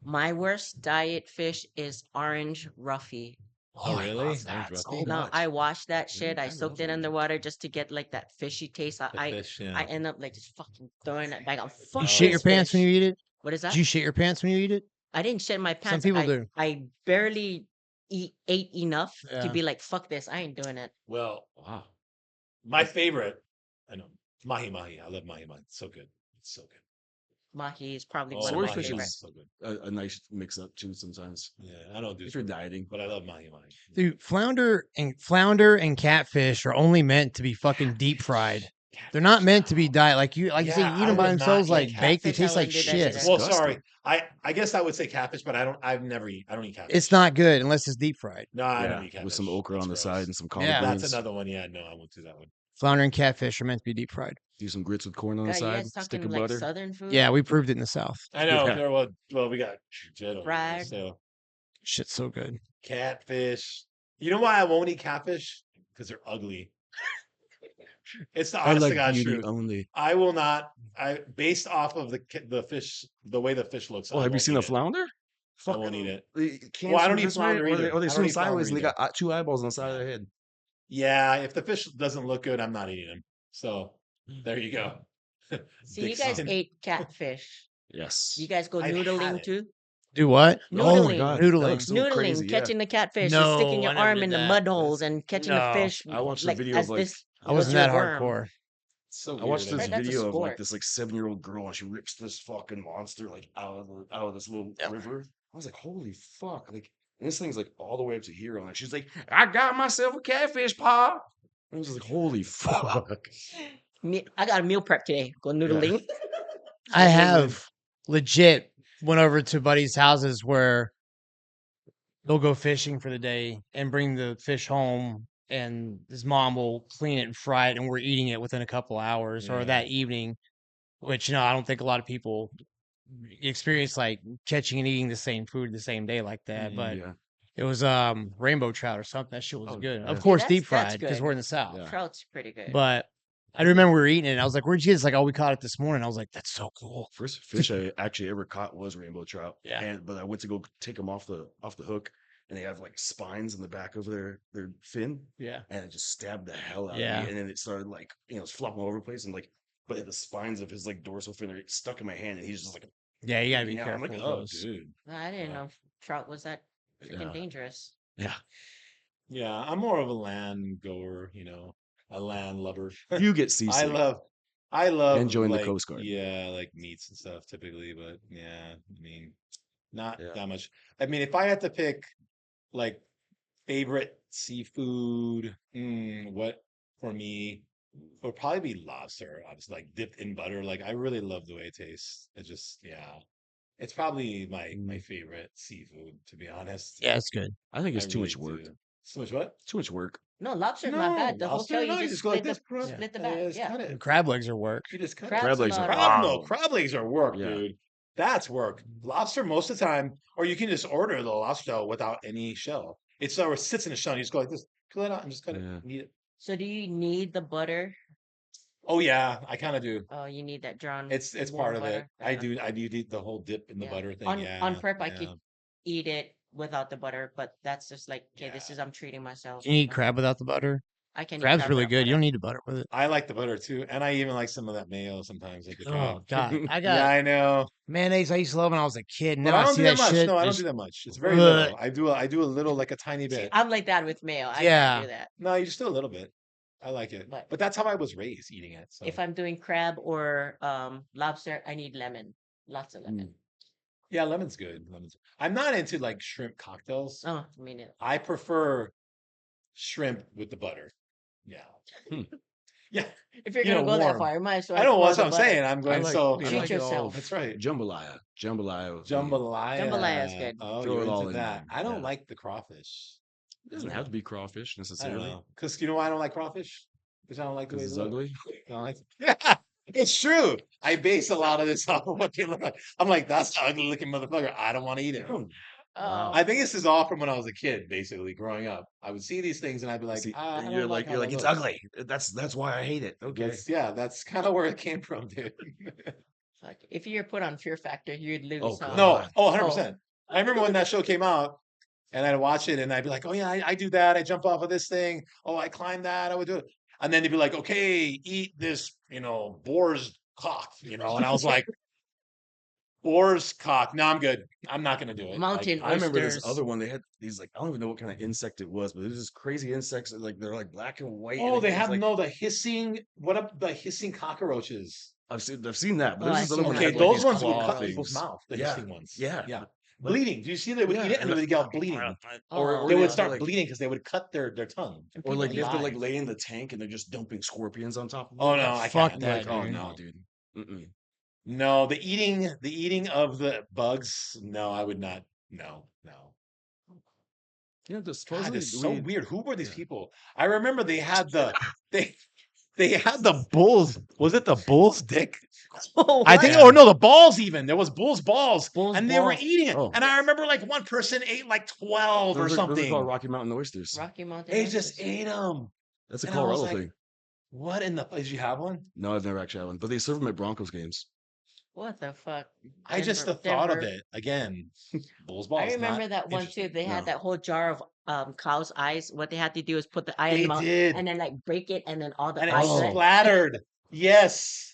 My worst diet fish is orange roughy. Oh, I really? love that Orange so roughy? No, much. I washed that shit. I I soaked love it underwater just to get like that fishy taste. The fish, yeah. I end up like just fucking throwing it back. I'm fuck You shit your this pants when fish. you eat it? What is that? Do you shit your pants when you eat it? I didn't shit my Some pants. people do. I barely ate enough to Yeah. be like, fuck this. I ain't doing it. Well, Wow. my favorite, I know, mahi mahi. I love mahi mahi. It's so good. It's so good. Mahi is probably Oh, one of my swordfish favorites. is so good. A nice mix up too sometimes. Yeah, I don't do If you're swordfish, dieting. but I love mahi mahi. Dude, flounder and catfish are only meant to be fucking deep fried. They're not meant to be diet. Like you say, Yeah, you eat I them by would not themselves eat like baked. They catfish. I taste like wouldn't do that shit. shit. Well, Disgusting. sorry. I guess I would say catfish, but I don't eat catfish. It's not good unless it's deep fried. No, I don't Yeah, eat catfish. with some okra That's on the gross. side and some collard Yeah. greens. That's another one. Yeah, no, I won't do that one. Flounder and catfish are meant to be deep fried. Do some grits with corn on the God, you side. guys Stick talking of like butter. Southern food? Yeah, we proved it in the South. I know. Yeah. Well, we got shit over here, Fried. so Shit's so good. catfish. You know why I won't eat catfish? Because they're ugly. It's the I honest to like God beauty truth. only. I will not. Based off of the fish, the way the fish looks. Oh, I have you won't seen eat a it. flounder? I won't eat it. They Well, I swim don't eat this way, flounder or either. they I don't swim eat flounder sideways and they either. got 2 eyeballs on the side of Yeah. their head. Yeah, if the fish doesn't look good, I'm not eating them. So there you go. See, Big you guys sin. ate catfish. Yes. You guys go I've had noodling it. too? Do what? Oh my Noodling. god, Noodling. that looks so Noodling, crazy. Yeah. catching the catfish, and No, sticking your I never arm did in the that. mud holes and catching the No. fish I watched a like video as of like this I was wasn't your that worm. hardcore. So I watched weird. this Right, that's a video of like sport. this like 7-year-old girl and she rips this fucking monster like out of this little Yep. river. I was like, holy fuck! Like, and this thing's like all the way up to here. And like, she's like, I got myself a catfish, pa. I was just like, holy fuck! I got a meal prep today. Go noodling. I noodling. have legit went over to buddies' houses where they'll go fishing for the day and bring the fish home, and his mom will clean it and fry it, and we're eating it within a couple hours or Yeah. that evening. Which I don't think a lot of people experience like catching and eating the same food the same day like that. But Yeah, it was rainbow trout or something. That shit was Oh, good. yeah. Of See, course, that's- deep that's fried because good. we're in the South. Yeah. Trout's pretty good. But I remember we were eating it, and I was like, "Where'd you get this?" Like, "Oh, we caught it this morning." I was like, "That's so cool." first fish I actually ever caught was rainbow trout. Yeah. But I went to go take them off the hook, and they have like spines in the back of their fin, Yeah. and it just stabbed the hell out Yeah. of me. And then it started like it's flopping all over the place, and like, but the spines of his like dorsal fin are stuck in my hand, and he's just like, Yeah, you gotta be I'm careful like, with oh, those. dude. I didn't Yeah. know trout was that freaking Yeah. dangerous. Yeah. Yeah, I'm more of a land goer, a land lover. You get I seasick. love And join the like, Coast Guard. yeah, like meats and stuff typically, but yeah, I mean, not Yeah. that much. I mean, if I had to pick like favorite seafood, what for me would probably be lobster, obviously, like dipped in butter. Like I really love the way it tastes. It just, yeah, it's probably my favorite seafood, to be honest. Yeah, it's good. I think it's I too much really work. do. So much what? Too much work. No, lobster's not bad. The lobster, hotel, no, you just go like split this, bro. split the Yeah, back. just Yeah. cut it. Crab legs are work. You just cut it. Crab's Crab legs about are right. No, crab legs are work, Yeah. dude. That's work. Lobster most of the time, or you can just order the lobster shell without any shell. It sits in the shell. And you just go like this, pull it out, and just cut Yeah. it. Eat it. So do you need the butter? Oh yeah, I kind of do. Oh, you need that drawn. It's warm part of it. butter? I do eat the whole dip in the Yeah. butter thing. On Yeah. prep, I yeah. could eat it without the butter, but that's just like, okay, this Yeah. is I'm treating myself. Can you eat crab without the butter? I can eat Crab's crab really without good. You butter. don't need to butter with it. I like the butter too, and I even like some of that mayo sometimes, like the crab. Oh God, I Yeah, got I know. mayonnaise. I used to love when I was a kid. But Now I I don't see do that that much. shit. No, I don't just- do that much. It's very Ugh. little. I do a little, like a tiny See, bit. I'm like that with mayo. I Yeah. can't do that. No, you just do a little bit. I like it, But- but that's how I was raised eating it. So If I'm doing crab or lobster, I need lemon. Lots of lemon. yeah, lemon's good. I'm not into like shrimp cocktails. Oh, I mean it. I prefer shrimp with the butter. Yeah, yeah. If you're You gonna know, go that warm. far, you might as well. I know pour that's the what I'm butter. saying. I'm going so Treat know, yourself. That's right. Jambalaya. Jambalaya. would be- Jambalaya. Jambalaya is good. Oh, Throw you're it all into in that. there. I don't Yeah. like the crawfish. It doesn't have to be crawfish I don't necessarily. know, because you know why I don't like crawfish? Because I don't like the way Because they it's look. ugly. I don't like. Yeah, it's true. I base a lot of this off of what they look like. I'm like, that's an ugly looking motherfucker. I don't want to eat it. Oh, I think this is all from when I was a kid, basically growing up. I would see these things and I'd be like, See, I and don't you're like like, how that it's looks. ugly. That's why I hate it. Okay. That's kind of where it came from, dude. fuck. If you're put on Fear Factor, you'd lose. Oh, huh? God. No, 100%. I remember when that show came out and I'd watch it and I'd be like, oh yeah, I do that. I jump off of this thing. Oh, I climb that. I would do it. And then they'd be like, okay, eat this, boar's cock, and I was like, boar's cock. No, I'm good. I'm not going to do it. Mountain I remember oysters. this other one. They had these like I don't even know what kind of insect it was, but it was this crazy insects. That, like they're like black and white. Oh, and they it's have like, the hissing. What up? The hissing cockroaches. I've seen that, but Oh, there's I've this other seen one. that. that Okay, had, like, those these ones would claw cut things. people's mouth. The Yeah. hissing ones. Yeah. yeah. But- Bleeding. Do you see they would Yeah, eat it and they would get all bleeding? Oh. They or would they start like, bleeding because they would cut their tongue. And or like people you have to die. like lay in the tank and they're just dumping scorpions on top of it. Oh no, I Fuck can't. that, Oh dude. no, dude. Mm-mm. No, the eating of the bugs. No, I would not. No. Yeah, God, supposedly it's so we- weird. Who were these yeah. people? I remember they had they they had the bulls. Was it the bull's dick? Oh, I think, what? or no, the balls even. There was bull's balls, Bull's and they were balls. eating it. Oh. And I remember like one person ate like 12 or Those are called something. Rocky Mountain oysters. Rocky Mountain. They just oysters. ate them. That's a And I was Colorado like, thing. what in the? Did you have one? No, I've never actually had one, but they serve them at Broncos games. What the fuck? I just the thought of it again. Bull's balls. I remember not that one too. interesting. They had No. that whole jar of cow's eyes. What they had to do is put the eye in They the mouth did, and then like break it, and then all the and it eyes. Oh. splattered. Yes.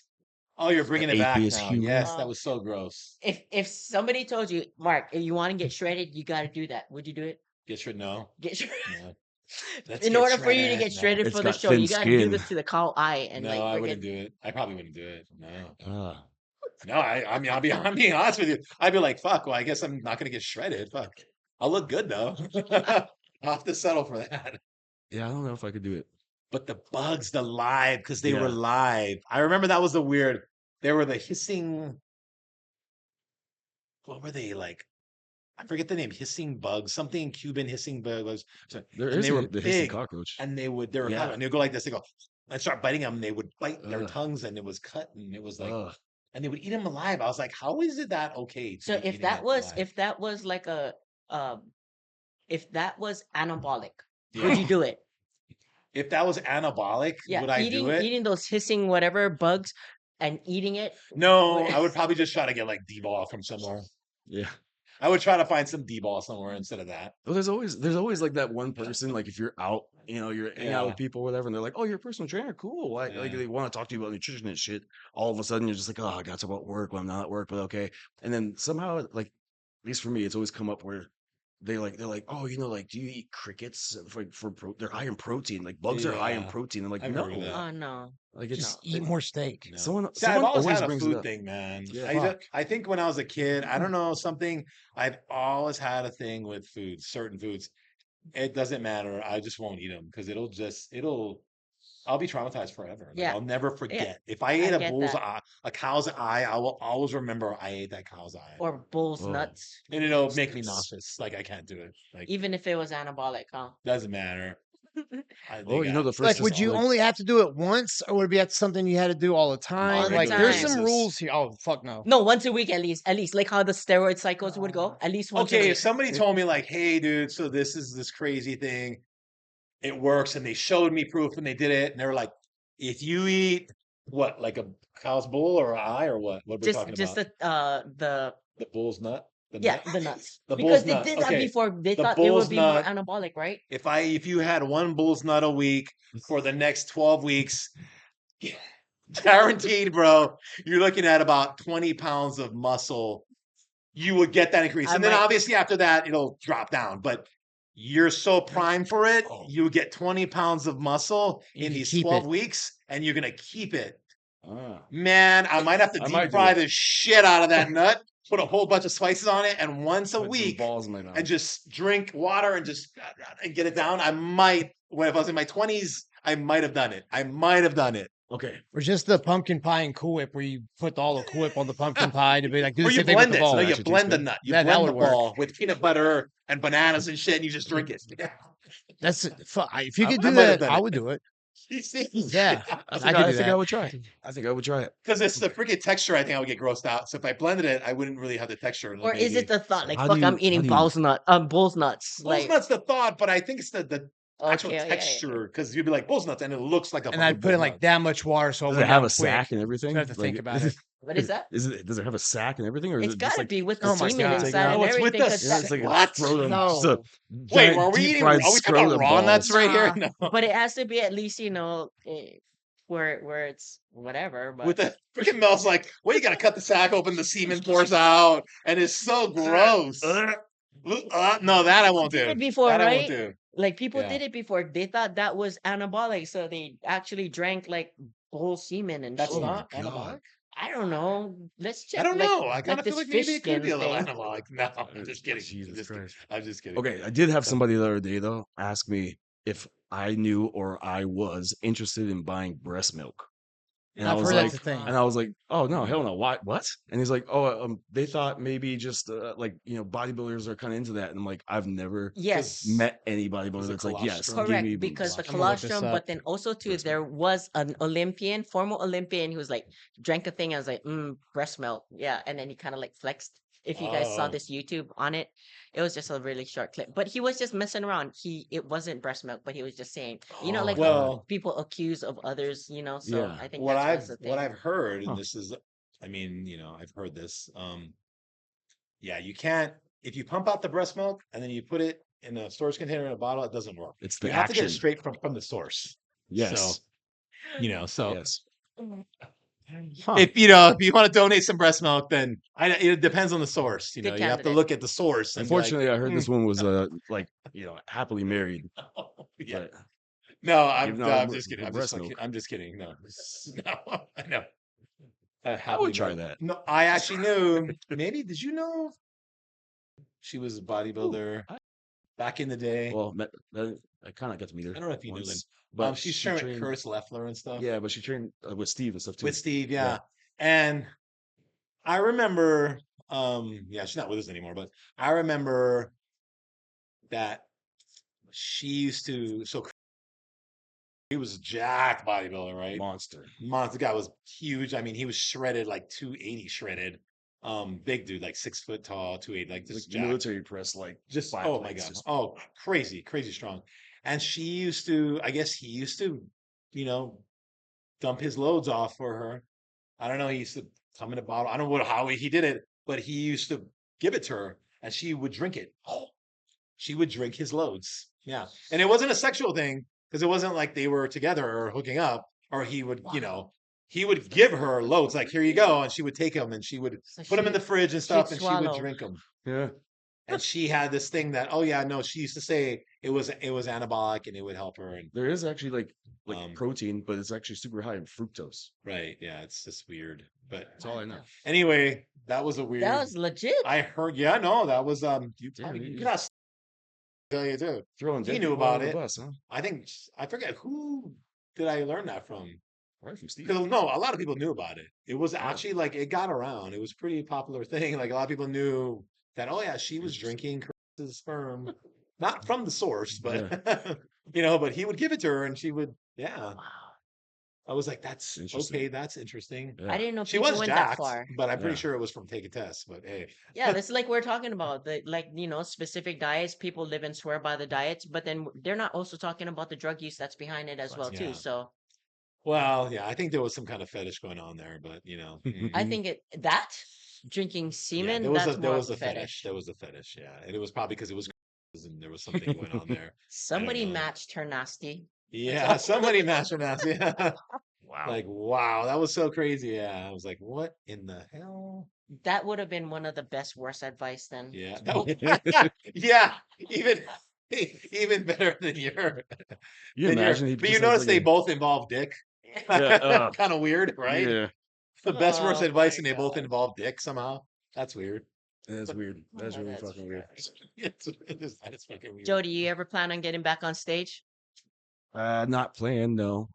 Oh, you're bringing it back atheist now. humor. Yes, that was so gross. If somebody told you, Mark, if you want to get shredded, you got to do that. Would you do it? Get shredded. No. Get shredded. No. Let's In get order for you to shredded. get No. shredded It's for the got show, thin you got to do skin. this to the cow eye and No, like I freaking- wouldn't do it. I probably wouldn't do it. No. Ah. No, I mean, I'm being honest with you. I'd be like, fuck, well, I guess I'm not gonna get shredded. Fuck. I'll look good though. I'll have to settle for that. Yeah, I don't know if I could do it. But the bugs, the live, because they were Yeah. live. I remember that was the weird. They were the hissing. What were they like? I forget the name. Hissing bugs, something Cuban hissing bugs. There And is they were the hissing big, cockroach. and they were Yeah. coming. They'd go like this. They go and start biting them. They would bite their Ugh. tongues, and it was cut, and it was like, Ugh. and they would eat them alive. I was like, how is it that okay? to So be if eating that it was alive? if that was like a if that was anabolic, Yeah. would you do it? If that was anabolic, Yeah, would I eating do it? eating those hissing whatever bugs and eating it. No, would- I would probably just try to get like D-ball from somewhere. Yeah. I would try to find some D-ball somewhere instead of that. Well, there's always like that one person, like if you're out, you're hanging out with people or whatever, and they're like, "Oh, you're a personal trainer, cool." Like Yeah. they want to talk to you about nutrition and shit. All of a sudden, you're just like, "Oh, I got to talk about work when I'm not at work," but okay. And then somehow, like at least for me, it's always come up where they're like, "Oh, like, do you eat crickets they're high in protein? Like bugs are high in Yeah. protein." I'm like, I've "No, heard of that. Oh no. like it's Just eat more steak. No. someone See, I've someone always always had a brings it food up." thing, man. Yeah. I think when I was a kid, I don't know, something, I've always had a thing with food, certain foods. It doesn't matter. I just won't eat them because I'll be traumatized forever. Like, Yeah. I'll never forget. If I ate a get bull's that. eye, a cow's eye, I will always remember I ate that cow's eye. Or bull's Oh. nuts, And it'll make me nauseous. Like I can't do it. Like even if it was anabolic, huh? doesn't matter. I Oh, think the Like, first would you only have to do it once, or would it be something you had to do all the time? the Like, there's time. some rules here. Oh, fuck no. No, once a week at least. At least like how the steroid cycles would go. At least once a okay, week. if somebody told me like, hey dude, so this is this crazy thing, it works, and they showed me proof and they did it, and they were like, if you eat what, like a cow's bull or eye or what? What are we talking just about? the The bull's nut? The yeah, nut? the nuts. The Because bull's they nut. did that Okay. before. They The thought it bull's would be more nut. anabolic, right? If you had one bull's nut a week for the next 12 weeks, guaranteed, bro, you're looking at about 20 pounds of muscle. You would get that increase. I And then might- obviously after that, it'll drop down. But you're so primed for it, you would get 20 pounds of muscle You in can these keep 12 it. weeks, and you're going to keep it. Ah. Man, I might have to I deep might do fry it. the shit out of that nut, put a whole bunch of spices on it, and once a Put some week, balls in my mouth. and just drink water and just and get it down. I might, when if I was in my 20s, I might have done it. I might have done it. Okay. Or just the pumpkin pie and Cool Whip, where you put all the Cool Whip on the pumpkin pie to be like, do Or the you same thing with blend the it. ball. No, you Actually blend tastes the good. nut. You Yeah, that blend the would work. ball with peanut butter and bananas and shit, and you just drink it. That's if you I- could I do might have that, done I it. would do it. Yeah. I I think could I, do think that. I would try it. I think I would try it. Because it's the freaking texture, I think I would get grossed out. So if I blended it, I wouldn't really have the texture. Or is it the thought? Like, How fuck, do I'm you- eating how do you- bull's nuts. bull's Like, nuts the thought, but I think it's the actual okay, yeah, yeah, yeah. texture. Because you'd be like bull's nuts, and it looks like a And I'd fucking put in bull like nut. that much water, so it Does went it have down a sack quick. and everything? So I have to think about it. What is that? Does it have a sack and everything, or is It's it gotta just like be with oh the my semen God. inside Oh, and it's with everything. the 'cause yeah, that- it's like What? a scrotum, just No. a Wait, giant are we deep eating? fried Are we talking scrotum about raw balls. nuts right here? Nah, No. but it has to be at least where it's whatever. But With the freaking Mel's like, well, you gotta cut the sack open, the semen pours out, and it's so gross. No, that I won't did do. it before, That I won't right? do. Like people Yeah. did it before. They thought that was anabolic, so they actually drank like bull semen and That's shit. not God. anabolic. I don't know. Let's check. I don't like, know. I kind of feel this like maybe fish it could be a skin little thing. anabolic. No, I'm just kidding. Jesus I'm just kidding. Christ. I'm just kidding. Okay, I did have somebody the other day though ask me if I knew or I was interested in buying breast milk. And I've I was heard like, that's a thing. oh no, hell no, what? And he's like, oh, they thought maybe just like bodybuilders are kind of into that. And I'm like, I've never Yes. met any bodybuilder Is it that's like, yes, colostrum? give me Correct, because boobs. the I'm gonna look this colostrum, up. but then also too, Breast there was an Olympian, former Olympian, who was like drank a thing. I was like, breast milk, yeah, and then he kind of like flexed. If you guys saw Oh. this YouTube on it, it was just a really short clip, but he was just messing around. It wasn't breast milk, but he was just saying, Oh, like Well, people accuse of others, So Yeah. I think what that's I've the what thing. I've heard, and Huh. this is, I mean, I've heard this. Yeah, you can't if you pump out the breast milk and then you put it in a storage container in a bottle, it doesn't work. It's the You have to get it action. straight from the source. So, Yes. so Yes. Huh. if if you want to donate some breast milk, then it depends on the source. Good You have to candidate. look at the source and be like, Unfortunately, I heard this "Mm, one was like happily married, yeah. but No, giving no, out I'm just kidding. breast milk. I'm just kidding. No, no, I know. I Happily would try married. that. No, I actually knew. Maybe did you know she was a Ooh, bodybuilder back in the day? well, I kind of got to meet her I don't know if you knew them. once, but She's she trained with trained. Curtis Leffler and stuff. Yeah, but she trained with Steve and stuff too. With Steve, Yeah. yeah. And I remember, yeah, she's not with us anymore, but I remember that she used to. So he was a jacked bodybuilder, right? Monster. Monster guy was huge. I mean, he was shredded, like 280 shredded. Big dude, like 6 foot tall, 280, like Like just jacked. military press, like Just five oh my plates, god, just- oh crazy strong. And she used to, I guess he used to, you know, dump his loads off for her. I don't know. He used to come in a bottle. I don't know how he did it, but he used to give it to her, and she would drink it. She would drink his loads. Yeah, and it wasn't a sexual thing because it wasn't like they were together or hooking up, or he would, he would give her loads like, here you go, and she would take them and she would So put them in the fridge and stuff, she'd and she would swallow. drink them. Yeah. And she had this thing that, oh yeah, no, she used to say it was anabolic and it would help her. And There is actually like Um, protein, but it's actually super high in fructose. right, yeah, it's just weird. But That's all I know. anyway, that was a weird. That was legit. I heard, yeah, no, that was you Yeah, probably you- you could ask tell you too. Throwing He dead knew people about under the it. bus, huh? I think I forget who did I learn that from. Right from Steve. Because no, a lot of people knew about it. It was Oh. actually like it got around. It was a pretty popular thing. Like a lot of people knew that. Oh yeah, she was drinking Chris's sperm, not from the source, but but he would give it to her, and she would. Yeah, I was like, that's Interesting. okay. That's interesting. Yeah. I didn't know She people was went that jacked, far. but I'm pretty Yeah. sure it was from taking tests. But hey, Yeah, this is like we're talking about the specific diets. People live and swear by the diets, but then they're not also talking about the drug use that's behind it as well Yeah. too. So well, yeah, I think there was some kind of fetish going on there, but I think that drinking yeah, semen there was that's a more of a fetish. There was a fetish, yeah, and it was probably because it was and there was something going on there. Somebody know. matched her nasty. Yeah, somebody matched her nasty. Yeah. Wow. Like, wow, that was so crazy. Yeah, I was like, what in the hell? That would have been one of the best worst advice then. Yeah, yeah, even better than your. You than your- imagine he but you just has, notice like, they a- both involve dick. Yeah, Kind of weird, right? Yeah, The best worst Oh advice, my and they both God. involve dick somehow. That's weird. that's weird. That's Oh, really that's fucking weird. That is fucking weird. Joe, do you ever plan on getting back on stage? Not planned, no.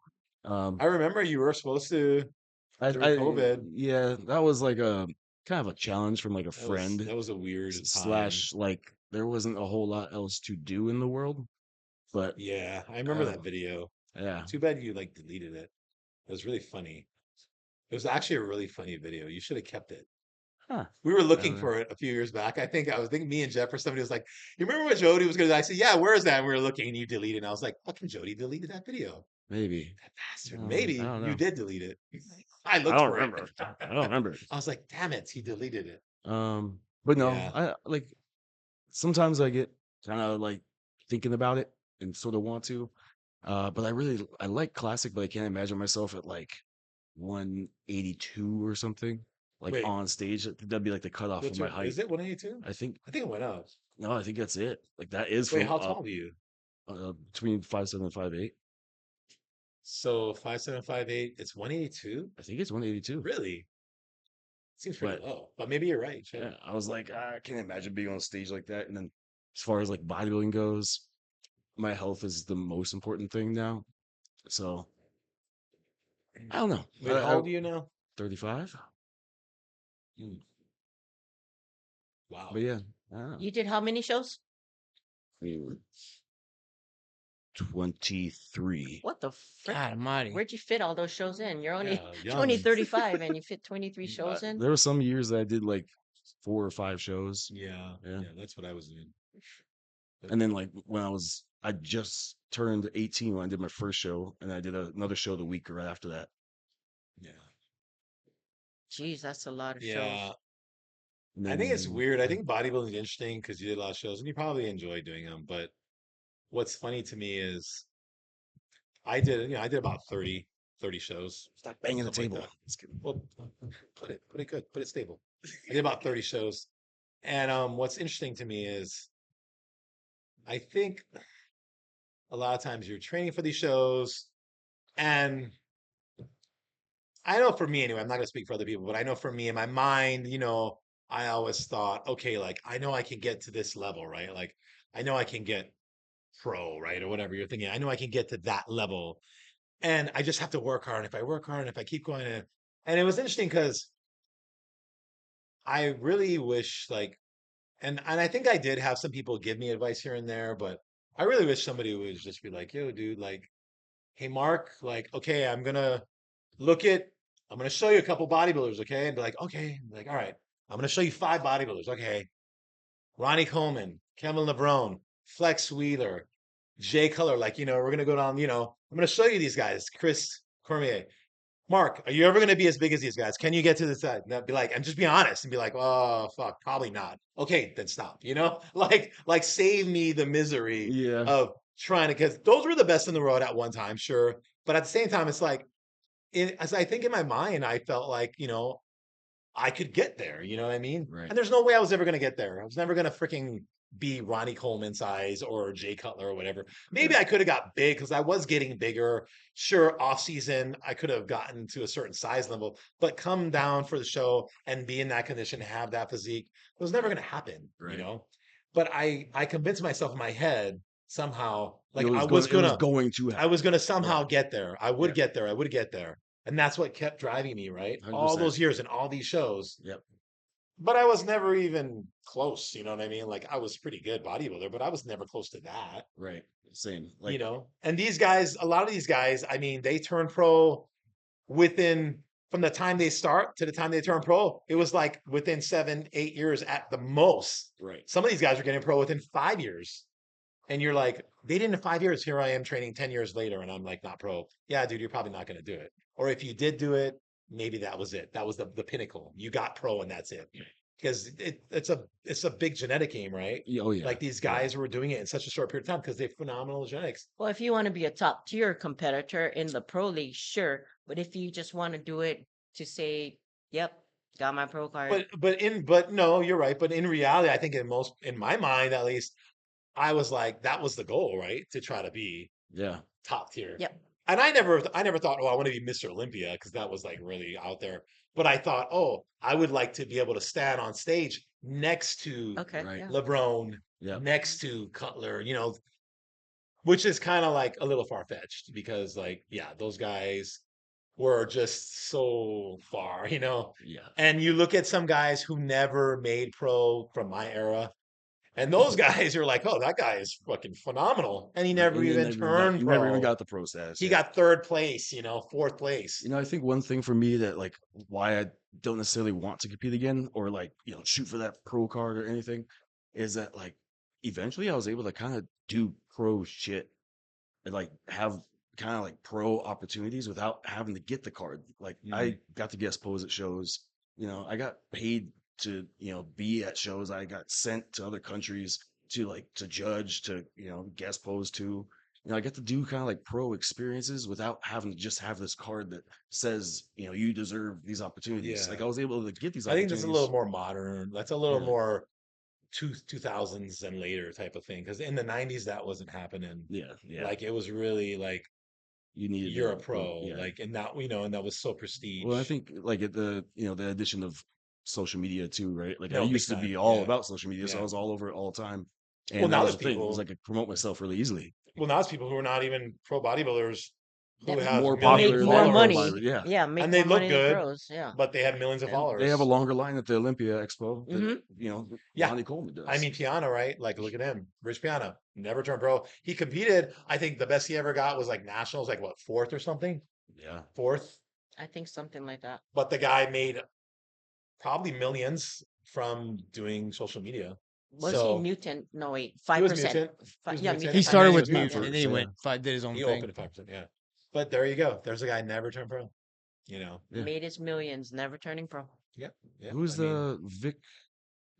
I remember you were supposed to. during COVID. Yeah, that was like a kind of a challenge from like a That was- friend that was a weird time. slash like there wasn't a whole lot else to do in the world. But Yeah, I remember that video. yeah, Too bad you like deleted it. It was really funny. It was actually a really funny video. You should have kept it. huh. We were looking know. for it a few years back. I was thinking me and Jeff or somebody was like, you remember what Jody was gonna do? I said, yeah, where is that? And we were looking and you deleted it. And I was like, fucking Jody deleted that video. Maybe. That bastard. Oh, Maybe I don't you know. did delete it. I I looked don't for remember. it. I don't remember. I was like, damn it, he deleted it. But no, Yeah. I like sometimes I get kind of like thinking about it and sort of want to. But I like classic, but I can't imagine myself at like 182 or something, like Wait. on stage. That'd be like the cutoff of What's my your, height. is it 182? I think I think it went up. no, I think that's it. Like that is Wait, from how tall are you? between 5'7" and 5'8". So 5'7", 5'8", it's 182? I think it's 182. Really? Seems pretty But- low. But maybe you're right. Shit. Yeah, I was like, I can't imagine being on stage like that. And then as far as like bodybuilding goes, my health is the most important thing now. So I don't know. Wait, how old are you now? 35. Mm, wow. But yeah, I don't know. You did how many shows? Mm, 23. What the frick? God almighty. Where'd you fit all those shows in? You're only Yeah, you're only young. 35 and you fit 23 shows in. There were some years that I did like 4 or 5 shows. Yeah, Yeah. yeah, that's what I was doing. And then like when I just turned 18 when I did my first show, and I did another show the week right after that. Yeah, Jeez, that's a lot of yeah. shows. And I think it's then- weird. I think bodybuilding is interesting because you did a lot of shows and you probably enjoy doing them. But what's funny to me is I did about 30 shows, Stop banging the something like table. that. Well, put it good, put it stable. I did about 30 shows. And what's interesting to me is I think a lot of times you're training for these shows, and I know for me anyway, I'm not gonna speak for other people, but I know for me in my mind, I always thought, okay, like I know I can get to this level, right? Like I know I can get pro, right? Or whatever you're thinking. I know I can get to that level. And I just have to work hard. And if I work hard and if I keep going and it was interesting because I really wish like and I think I did have some people give me advice here and there, but I really wish somebody would just be like, yo, dude, like, hey Mark, like, okay, I'm gonna show you a couple bodybuilders, okay? And be like, okay, like, all right, I'm gonna show you 5 bodybuilders, okay. Ronnie Coleman, Kevin LeBron, Flex Wheeler, Jay Cutler, like, we're gonna go down, I'm gonna show you these guys, Chris Cormier. Mark, are you ever going to be as big as these guys? Can you get to the side? And be like, and just be honest and be like, oh fuck, probably not. Okay, then stop. Like save me the misery Yeah. of trying to, because those were the best in the world at one time, sure. But at the same time, it's like, as I think in my mind, I felt like, I could get there. You know what I mean? Right. And there's no way I was ever going to get there. I was never going to freaking be Ronnie Coleman size or Jay Cutler or whatever. Maybe I could have got big because I was getting bigger. Sure, off season, I could have gotten to a certain size level, but come down for the show and be in that condition, have that physique, it was never going to happen, Right. But I convinced myself in my head somehow, like It was I was going to I was happen. gonna somehow Yeah. get there. I would Yeah. get there. I would get there. And that's what kept driving me, right? All 100%. those years and all these shows. Yep. But I was never even close, you know what I mean? Like I was pretty good bodybuilder, but I was never close to that, Right. Same. Like, And these guys, a lot of these guys, I mean, they turn pro within from the time they start to the time they turn pro, it was like within 7, 8 years at the most. right. Some of these guys are getting pro within 5 years. And you're like, they did in 5 years. Here I am training 10 years later, and I'm like, not pro. Yeah, dude, you're probably not going to do it. Or if you did do it, maybe that was it. That was the pinnacle. You got pro, and that's it. Because it's a big genetic game, right? Oh, yeah. Like these Yeah. guys were doing it in such a short period of time because they have phenomenal genetics. Well, if you want to be a top tier competitor in the pro league, sure. But if you just want to do it to say, "Yep, got my pro card," But no, you're right. But in reality, I think in my mind at least, I was like, that was the goal, right? To try to be Yeah. top tier. yep. And I never thought, oh, I want to be Mr. Olympia because that was like really out there. But I thought, oh, I would like to be able to stand on stage next to Okay. Right. Yeah. LeBron, Yeah. next to Cutler, which is kind of like a little far fetched because, like, yeah, those guys were just so far, Yeah. And you look at some guys who never made pro from my era, and those guys are like, oh, that guy is fucking phenomenal. And he never And even turned pro. never even got the pro status. He Yeah. got third place, fourth place. I think one thing for me that like why I don't necessarily want to compete again or like, shoot for that pro card or anything is that like eventually I was able to kind of do pro shit and like have kind of like pro opportunities without having to get the card. Like I got to guest pose at shows, I got paid to, be at shows. I got sent to other countries to judge, to, guest pose to. I get to do kind of like pro experiences without having to just have this card that says, you deserve these opportunities. Yeah. Like I was able to get these I think opportunities. that's a little more modern. That's a little Yeah. more 2000s and later type of thing. Because in the 90s, that wasn't happening. Yeah. Yeah. Like it was really like you needed you're to- a pro, Yeah. like, and that and that was so prestige. Well, I think like at the the addition of social media too, right? Like No, I big used to time, be all yeah. about social media, so I Yeah. was all over it all the time. And Well, that now was there's the thing. It was people. like I could promote myself really easily. Well, now it's people who are not even pro bodybuilders who That have more millions make of popular more than followers, money. Survivor. Yeah, Yeah, make and they more look money than good, pros. Yeah. but they have millions of Yeah. they have a followers. longer line at the Olympia Expo than Mhm. Yeah. Lonnie Coleman does. I mean, Piana, right? Like, look at him, Rich Piana, never turned pro. He competed. I think the best he ever got was like nationals, like what, fourth or something, yeah, fourth. I think something like that. But the guy made probably millions from doing social media. Was he So mutant? No, wait, he was 5%. mutant. He was Yeah, mutant, He mutant and then started he 5%. with was Yeah, mutant mutant, yeah. and first. then he Yeah, did his own He thing. opened at 5%. Yeah. But there you go. There's a guy never turned pro. You know. Yeah. Made his millions, never turning pro. Yeah. Yeah. Who's I mean, the Vic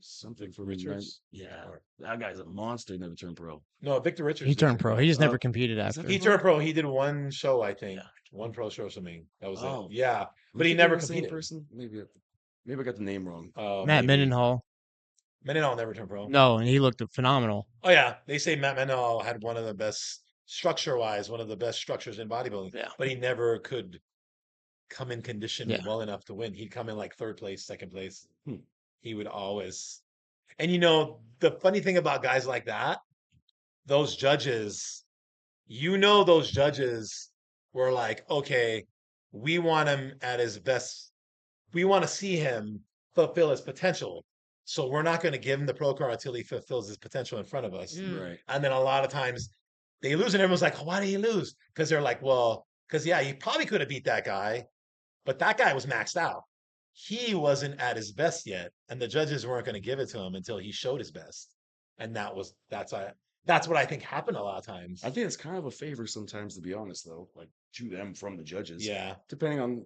something Vic from Richards? Yeah, Or- that guy's a monster. Never turned pro. no, Victor Richards He did turned turn pro. pro. He just never Uh, competed is that after. He the turned pro. He did one show, I think. Yeah. One pro show or something. That was it. Oh, Yeah. Am I But he thinking never of the same competed. person. Maybe I got the name wrong. Matt Maybe. Mendenhall. Mendenhall never turned pro. No, and he looked phenomenal. Oh yeah, they say Matt Mendenhall had one of the best structure-wise, one of the best structures in bodybuilding. Yeah. But he never could come in condition Yeah. well enough to win. He'd come in like third place, second place. Hmm. He would always. And you know, the funny thing about guys like that, those judges, those judges were like, okay, we want him at his best. We want to see him fulfill his potential. So we're not going to give him the pro card until he fulfills his potential in front of us. Mm. Right. And then a lot of times they lose, and everyone's like, why did he lose? Because they're like, well, because yeah, he probably could have beat that guy, but that guy was maxed out. He wasn't at his best yet, and the judges weren't going to give it to him until he showed his best. And that's what I think happened a lot of times. I think it's kind of a favor sometimes, to be honest, though, like to them from the judges. Yeah, Depending on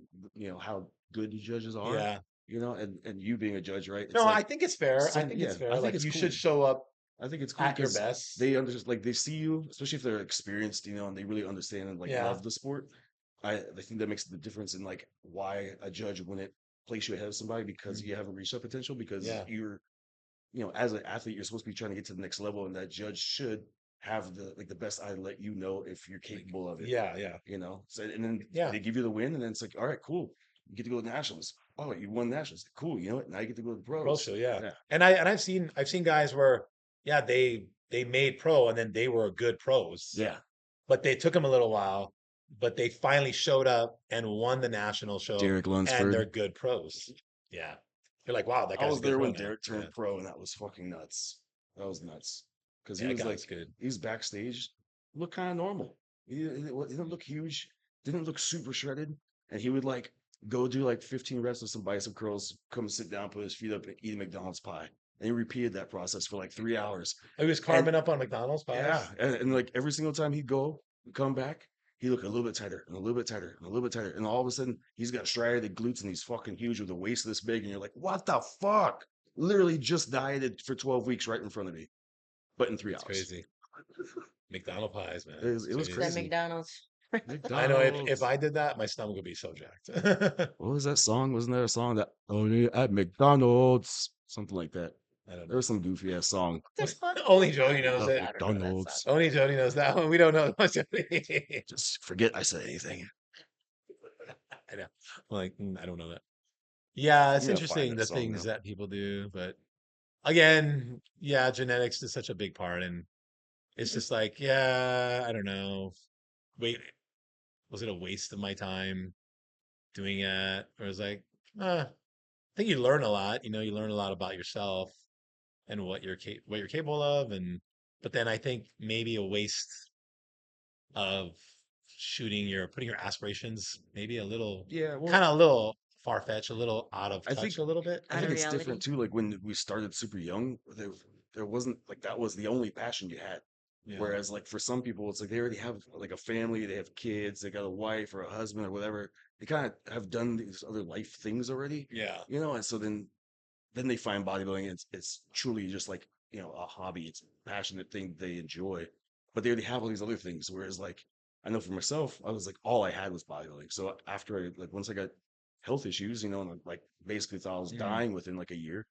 how good the judges are. yeah. And you being a judge, right? It's No, like, I think it's fair. I think it's yeah, fair. I think Like it's you cool. should show up I think it's cool at your because best. they understand, like they see you, especially if they're experienced, and they really understand and like Yeah. love the sport. I think that makes the difference in like why a judge wouldn't place you ahead of somebody because you haven't reached that potential because Yeah. you're, as an athlete, you're supposed to be trying to get to the next level, and that judge should have the best eye to let you know if you're capable of it. Yeah, yeah. So and then Yeah. they give you the win, and then it's like, all right, cool, you get to go to nationals. Oh, you won nationals, cool. You know what? Now you get to go to the pros. Pro show, yeah. Yeah. And I've seen guys where, yeah, they made pro and then they were good pros. Yeah. But they took them a little while, but they finally showed up and won the national show. Derek And Lunsford. they're good pros. Yeah. You're like, wow, that I guy's was a good there pro when now. Derek turned Yeah. pro, and that was fucking nuts. That was nuts because he Yeah, that was guy like, was good. he was backstage, looked kind of normal. He didn't look huge, didn't look super shredded, and he would like go do like 15 reps of some bicep curls, come sit down, put his feet up, and eat a McDonald's pie. And he repeated that process for like 3 hours. He was carving up on McDonald's pies. Yeah, and like every single time he'd go, come back, he looked a little bit tighter and a little bit tighter and a little bit tighter, and all of a sudden he's got striated glutes and he's fucking huge with a waist this big, and you're like, what the fuck? Literally just dieted for 12 weeks right in front of me, but in 3 It's hours. crazy. McDonald's pies, man. It was It's That crazy. McDonald's. I know if McDonald's. I did that, my stomach would be so jacked. What was that song? Wasn't there a song that only at McDonald's? Something like that. I don't There know. was some goofy ass song. Only Jody knows Oh, it. I don't know that McDonald's. song. Only Jody knows that one. We don't know much. Just forget I said anything. I know. Like, I don't know that. Yeah, it's You gotta find interesting that the song things now. that people do, but again, yeah, genetics is such a big part, and it's just like, yeah, I don't know. Wait, was it a waste of my time doing it, or was like, I think you learn a lot. You learn a lot about yourself and what you're capable of, and but then I think maybe a waste of putting your aspirations maybe a little Yeah, well, kind of a little far fetched, a little out of I touch think a little bit. I Out think of it's different reality. too. Like when we started super young, there wasn't like that was the only passion you had. Yeah. Whereas like for some people, it's like they already have like a family, they have kids, they got a wife or a husband or whatever. They kind of have done these other life things already, Yeah. and so then they find bodybuilding. It's truly just like a hobby. It's a passionate thing they enjoy, but they already have all these other things. Whereas like I know for myself, I was like all I had was bodybuilding. So after once I got health issues, and like basically thought I was Mm. dying within like a year,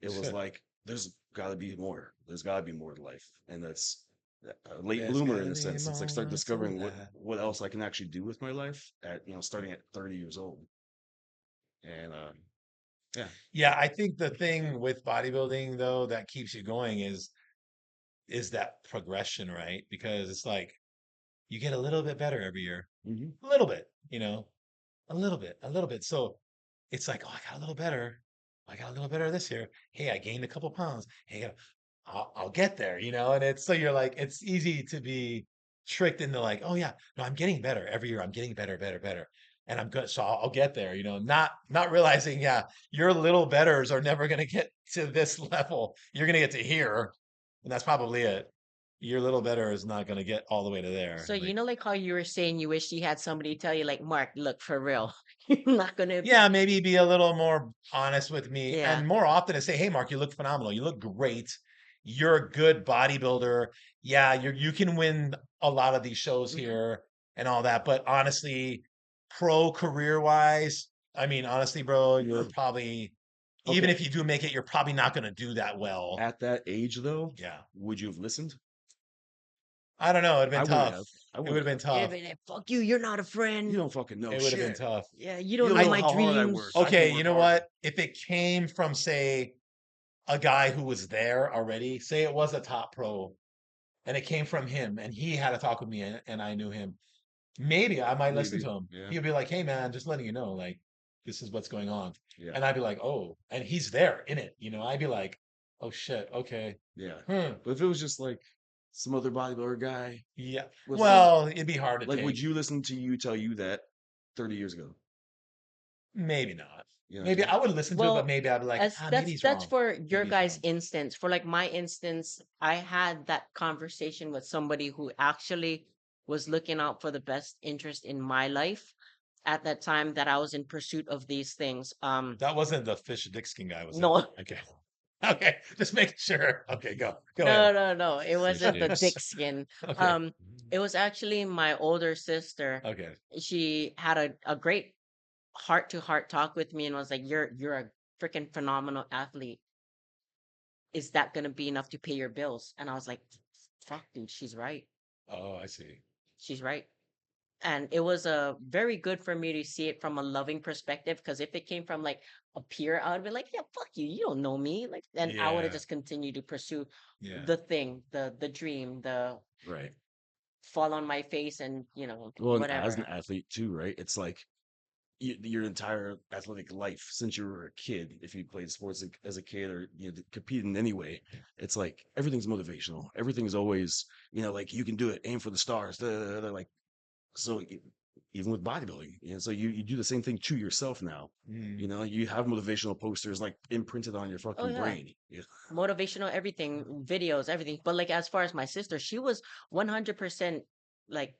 it was like there's got to be more. There's got to be more to life, and that's a late There's bloomer gotta in a be sense. It's like start more to discovering life. what else I can actually do with my life at starting at 30 years old, and yeah. Yeah, I think the thing with bodybuilding though that keeps you going is that progression, right? Because it's like you get a little bit better every year. Mhm. A little bit, a little bit. So it's like, oh, I got a little better. I got a little better this year. Hey, I gained a couple pounds. Hey, I'll get there, and it's so you're like, it's easy to be tricked into like, oh yeah, no, I'm getting better every year. I'm getting better, better, better. And I'm good. So I'll get there, not realizing, yeah, your little betters are never going to get to this level. You're going to get to here. And that's probably it. Your little better is not going to get all the way to there. So Like, like how you were saying you wish you had somebody tell you like, Mark, look for real. You're not gonna. yeah, maybe be a little more honest with me Yeah. and more often to say, hey, Mark, you look phenomenal. You look great. You're a good bodybuilder. Yeah, you can win a lot of these shows Mhm. here and all that. But honestly, pro career wise, I mean, honestly, bro, you're probably, even Okay. if you do make it, you're probably not going to do that well. At that age, though, Yeah. would you have listened? I don't know. It'd have I been wouldn't tough. have. I It would wouldn't have been have. Yeah, tough. but like, fuck you. You're not a You friend. don't fucking know It would have been shit. tough. Yeah, you You don't don't know know my how hard I dreams. work. I can Okay, work you know harder. what? If it came from, say, a guy who was there already, say it was a top pro, and it came from him, and he had a talk with me, and I knew him, maybe I might listen Maybe. to him. Yeah. He'll be like, "Hey, man, just letting you know, like, this is what's going on," Yeah. and I'd be like, "Oh," and he's there in it, I'd be like, "Oh shit, okay, Yeah. hmm, But if it was just like some other bodybuilder guy yeah." with Well, it'd be hard to like, would take. you listen to you tell you that 30 years ago? Maybe not. You know what I'm Maybe saying? I would listen to it, but Well, maybe I'd be like, as maybe he's that's wrong. for your Maybe he's guys' wrong. instance. For like my instance, I had that conversation with somebody who actually was looking out for the best interest in my life at that time that I was in pursuit of these things. That wasn't the fish dick skin guy, was it? No, Okay. Okay. Just making sure. Okay, go ahead. no. It Fish wasn't the sticks. dick skin. Okay. It was actually my older sister. Okay. She had a great heart to heart talk with me and was like, You're a freaking phenomenal athlete. Is that gonna be enough to pay your bills? And I was like, fuck, dude, she's right. Oh, I see. She's right. And it was very good for me to see it from a loving perspective because if it came from like a peer, I would be like, yeah, fuck you, you don't know me. Like, and I would have Yeah. just continued to pursue Yeah. the thing, the dream, the Right. fall on my face and Well, and as an whatever. athlete too, right? It's like your entire athletic life since you were a kid, if you played sports as a kid or competed in any way, it's like everything's motivational. Everything's always, like you can do it, aim for the stars. They're like so even with bodybuilding, so you do the same thing to yourself now. Mm. You have motivational posters like imprinted on your Oh fucking yeah. brain. Yeah. Motivational everything, videos, everything. But like as far as my sister, she was 100% like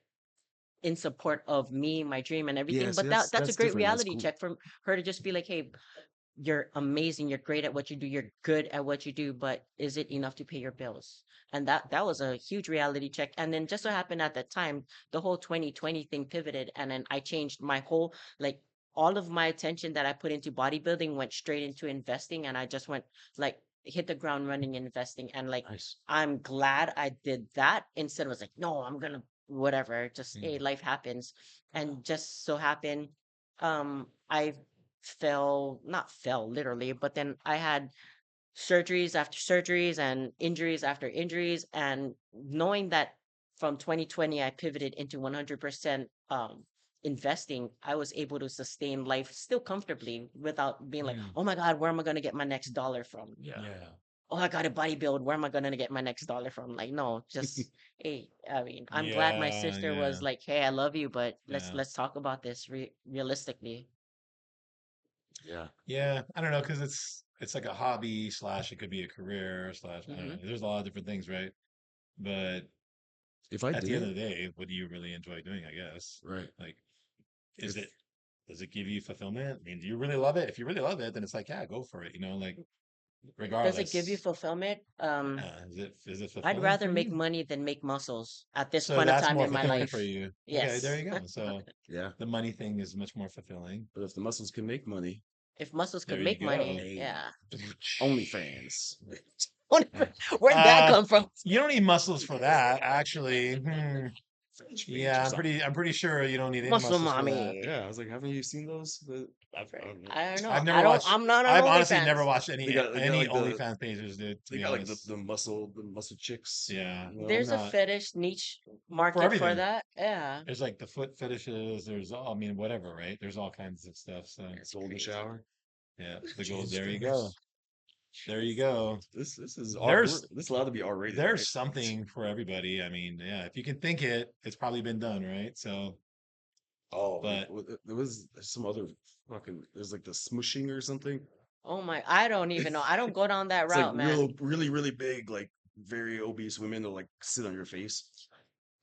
in support of me, my dream, and Yeah, everything. see, But that's that's a that's great different. That's reality cool. check for her to just be like, "Hey, you're amazing. You're great at what you do. You're good at what you do. But is it enough to pay your bills?" And that was a huge reality check. And then just so happened at that time, the whole 2020 thing pivoted, and then I changed my whole like all of my attention that I put into bodybuilding went straight into investing, and I just went like hit the ground running in investing and like Nice. I'm glad I did that instead of was like, no, I'm gonna whatever, just hey, Mm. life happens. And just so happened, I not fell literally, but then I had surgeries after surgeries and injuries after injuries. And knowing that from 2020, I pivoted into 100% investing, I was able to sustain life still comfortably without being like, Mm. oh my God, where am I going to get my next dollar from? Yeah. Yeah. Oh, I got to bodybuild. Where am I going to get my next dollar from? Like, no, just, hey, I mean, I'm glad my Yeah. sister Yeah. was like, hey, I love you, but let's Yeah. let's talk about this realistically. Yeah. Yeah. I don't know, because it's like a hobby slash it could be a career slash I don't know. Hmm. There's a lot of different things, right? But If I at the end of didn't, the day, what do you really enjoy doing, I guess? right. Like, is If it does it give you fulfillment? I mean, do you really love it? If you really love it, then it's like, yeah, go for it, like Does it give you regardless. fulfillment? Yeah, is it I'd fulfilling rather for make you? money than make muscles at this So point of that's time more in my fulfilling for life. you. Okay, there Yes. you go. So yeah, the money thing is much more fulfilling. but if the muscles can make money, If muscles could There you make money, go. hey, yeah. OnlyFans. Where'd that come from? You don't need muscles for that, actually. Yeah, I'm pretty sure you don't need any Muscle muscles for that. mommy. Yeah, I was like, haven't you seen those? I don't know. I've never watched. I'm not on I've honestly never OnlyFans. watched any They got like the OnlyFans pages, dude. To they be got like honest, the muscle chicks. yeah. You know? There's a not- fetish niche market for everything. that. Yeah. There's like the foot fetishes. There's all. I mean, whatever, right? There's all kinds of stuff. So golden shower. yeah, the gold. Jesus There you Christ. go. There you go. This is There's- this is allowed to be R rated. There's something for everybody. I mean, yeah, if you can think it, it's probably been done, right? So but but- there was some other fucking. There's like the smushing or something. Oh my! I don't even know. I don't go down that It's route, like man. really big, like very obese women that like sit on your face.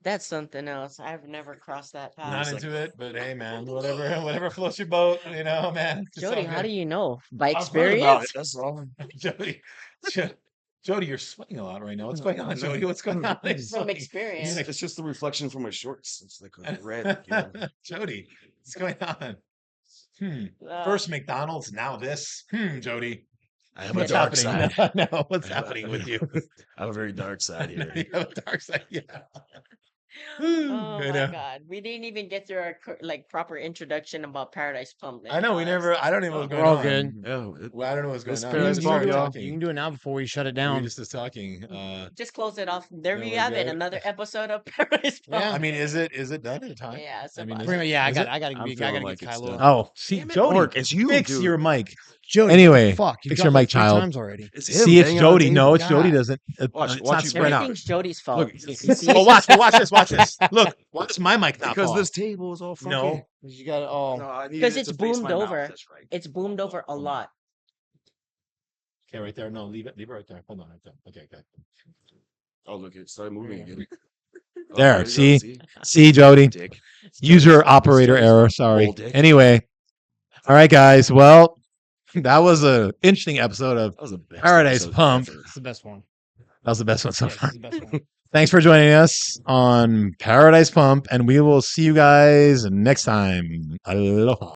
That's something else. I've never crossed that not path. into it, but hey, man, whatever floats your boat, you know, man. It's all Jody, how do good. you know? By I've heard about experience? That's all. Jody, Jody, you're sweating a lot right now. What's going on, Jody? What's going on? You're From sweating. experience. It's just the reflection from my shorts. It's like a red. You know? Jody, what's going on? Uh, First McDonald's, now this. Jody. I have a What's dark happening? side. No, what's I have- happening with you? I have a very dark side here. You have a dark side, yeah. Oh I my know. God, we didn't even get through our like proper introduction about Paradise Pump. I know we never. I don't even know what's going We're all on. good. Yeah, Well, I don't know what's going It's on. Paradise We You just can, Pump, do started it, y'all. talking. you can do it now before we shut it We down. were just talking. Just close it off. There Then we we're have it. good. Another episode of Paradise Pump. Yeah. I mean, is it done at a time? Yeah, so I mean, bye. is Pretty it- much, yeah, I is got, it? I got to I'm be, I feeling got to like get it's Kylo. done. Oh, see, Damn it, Jody, Mark, it's you, fix dude. your mic. Jody, Anyway, fuck, you fix got your like mic, 3 child. times already. It's See, it's banging on the Jody. table. No, it's Jody. God. Doesn't. Watch It's not you spread out. Everything's Jody's fault. Look, You see? Oh, watch this. Watch this. Look, watch my mic not because fall. this table is all funky. No. You got No, oh, I needed Because it it's to face boomed my mouth, over. that's right. It's boomed over a lot. Okay, right there. No, leave it. Leave it right there. Hold on, right there. Okay, okay. Oh, look, it started moving again. Oh, There, you go, see? See, Jody. Dick. User operator Jody's error. old Sorry. dick. Anyway, all right, guys. Well, that was a interesting episode of That was the best Paradise episode Pump. ever. it's the best one. That was the best one so Yes, far. it's the best one. Thanks for joining us on Paradise Pump, and we will see you guys next time. Aloha.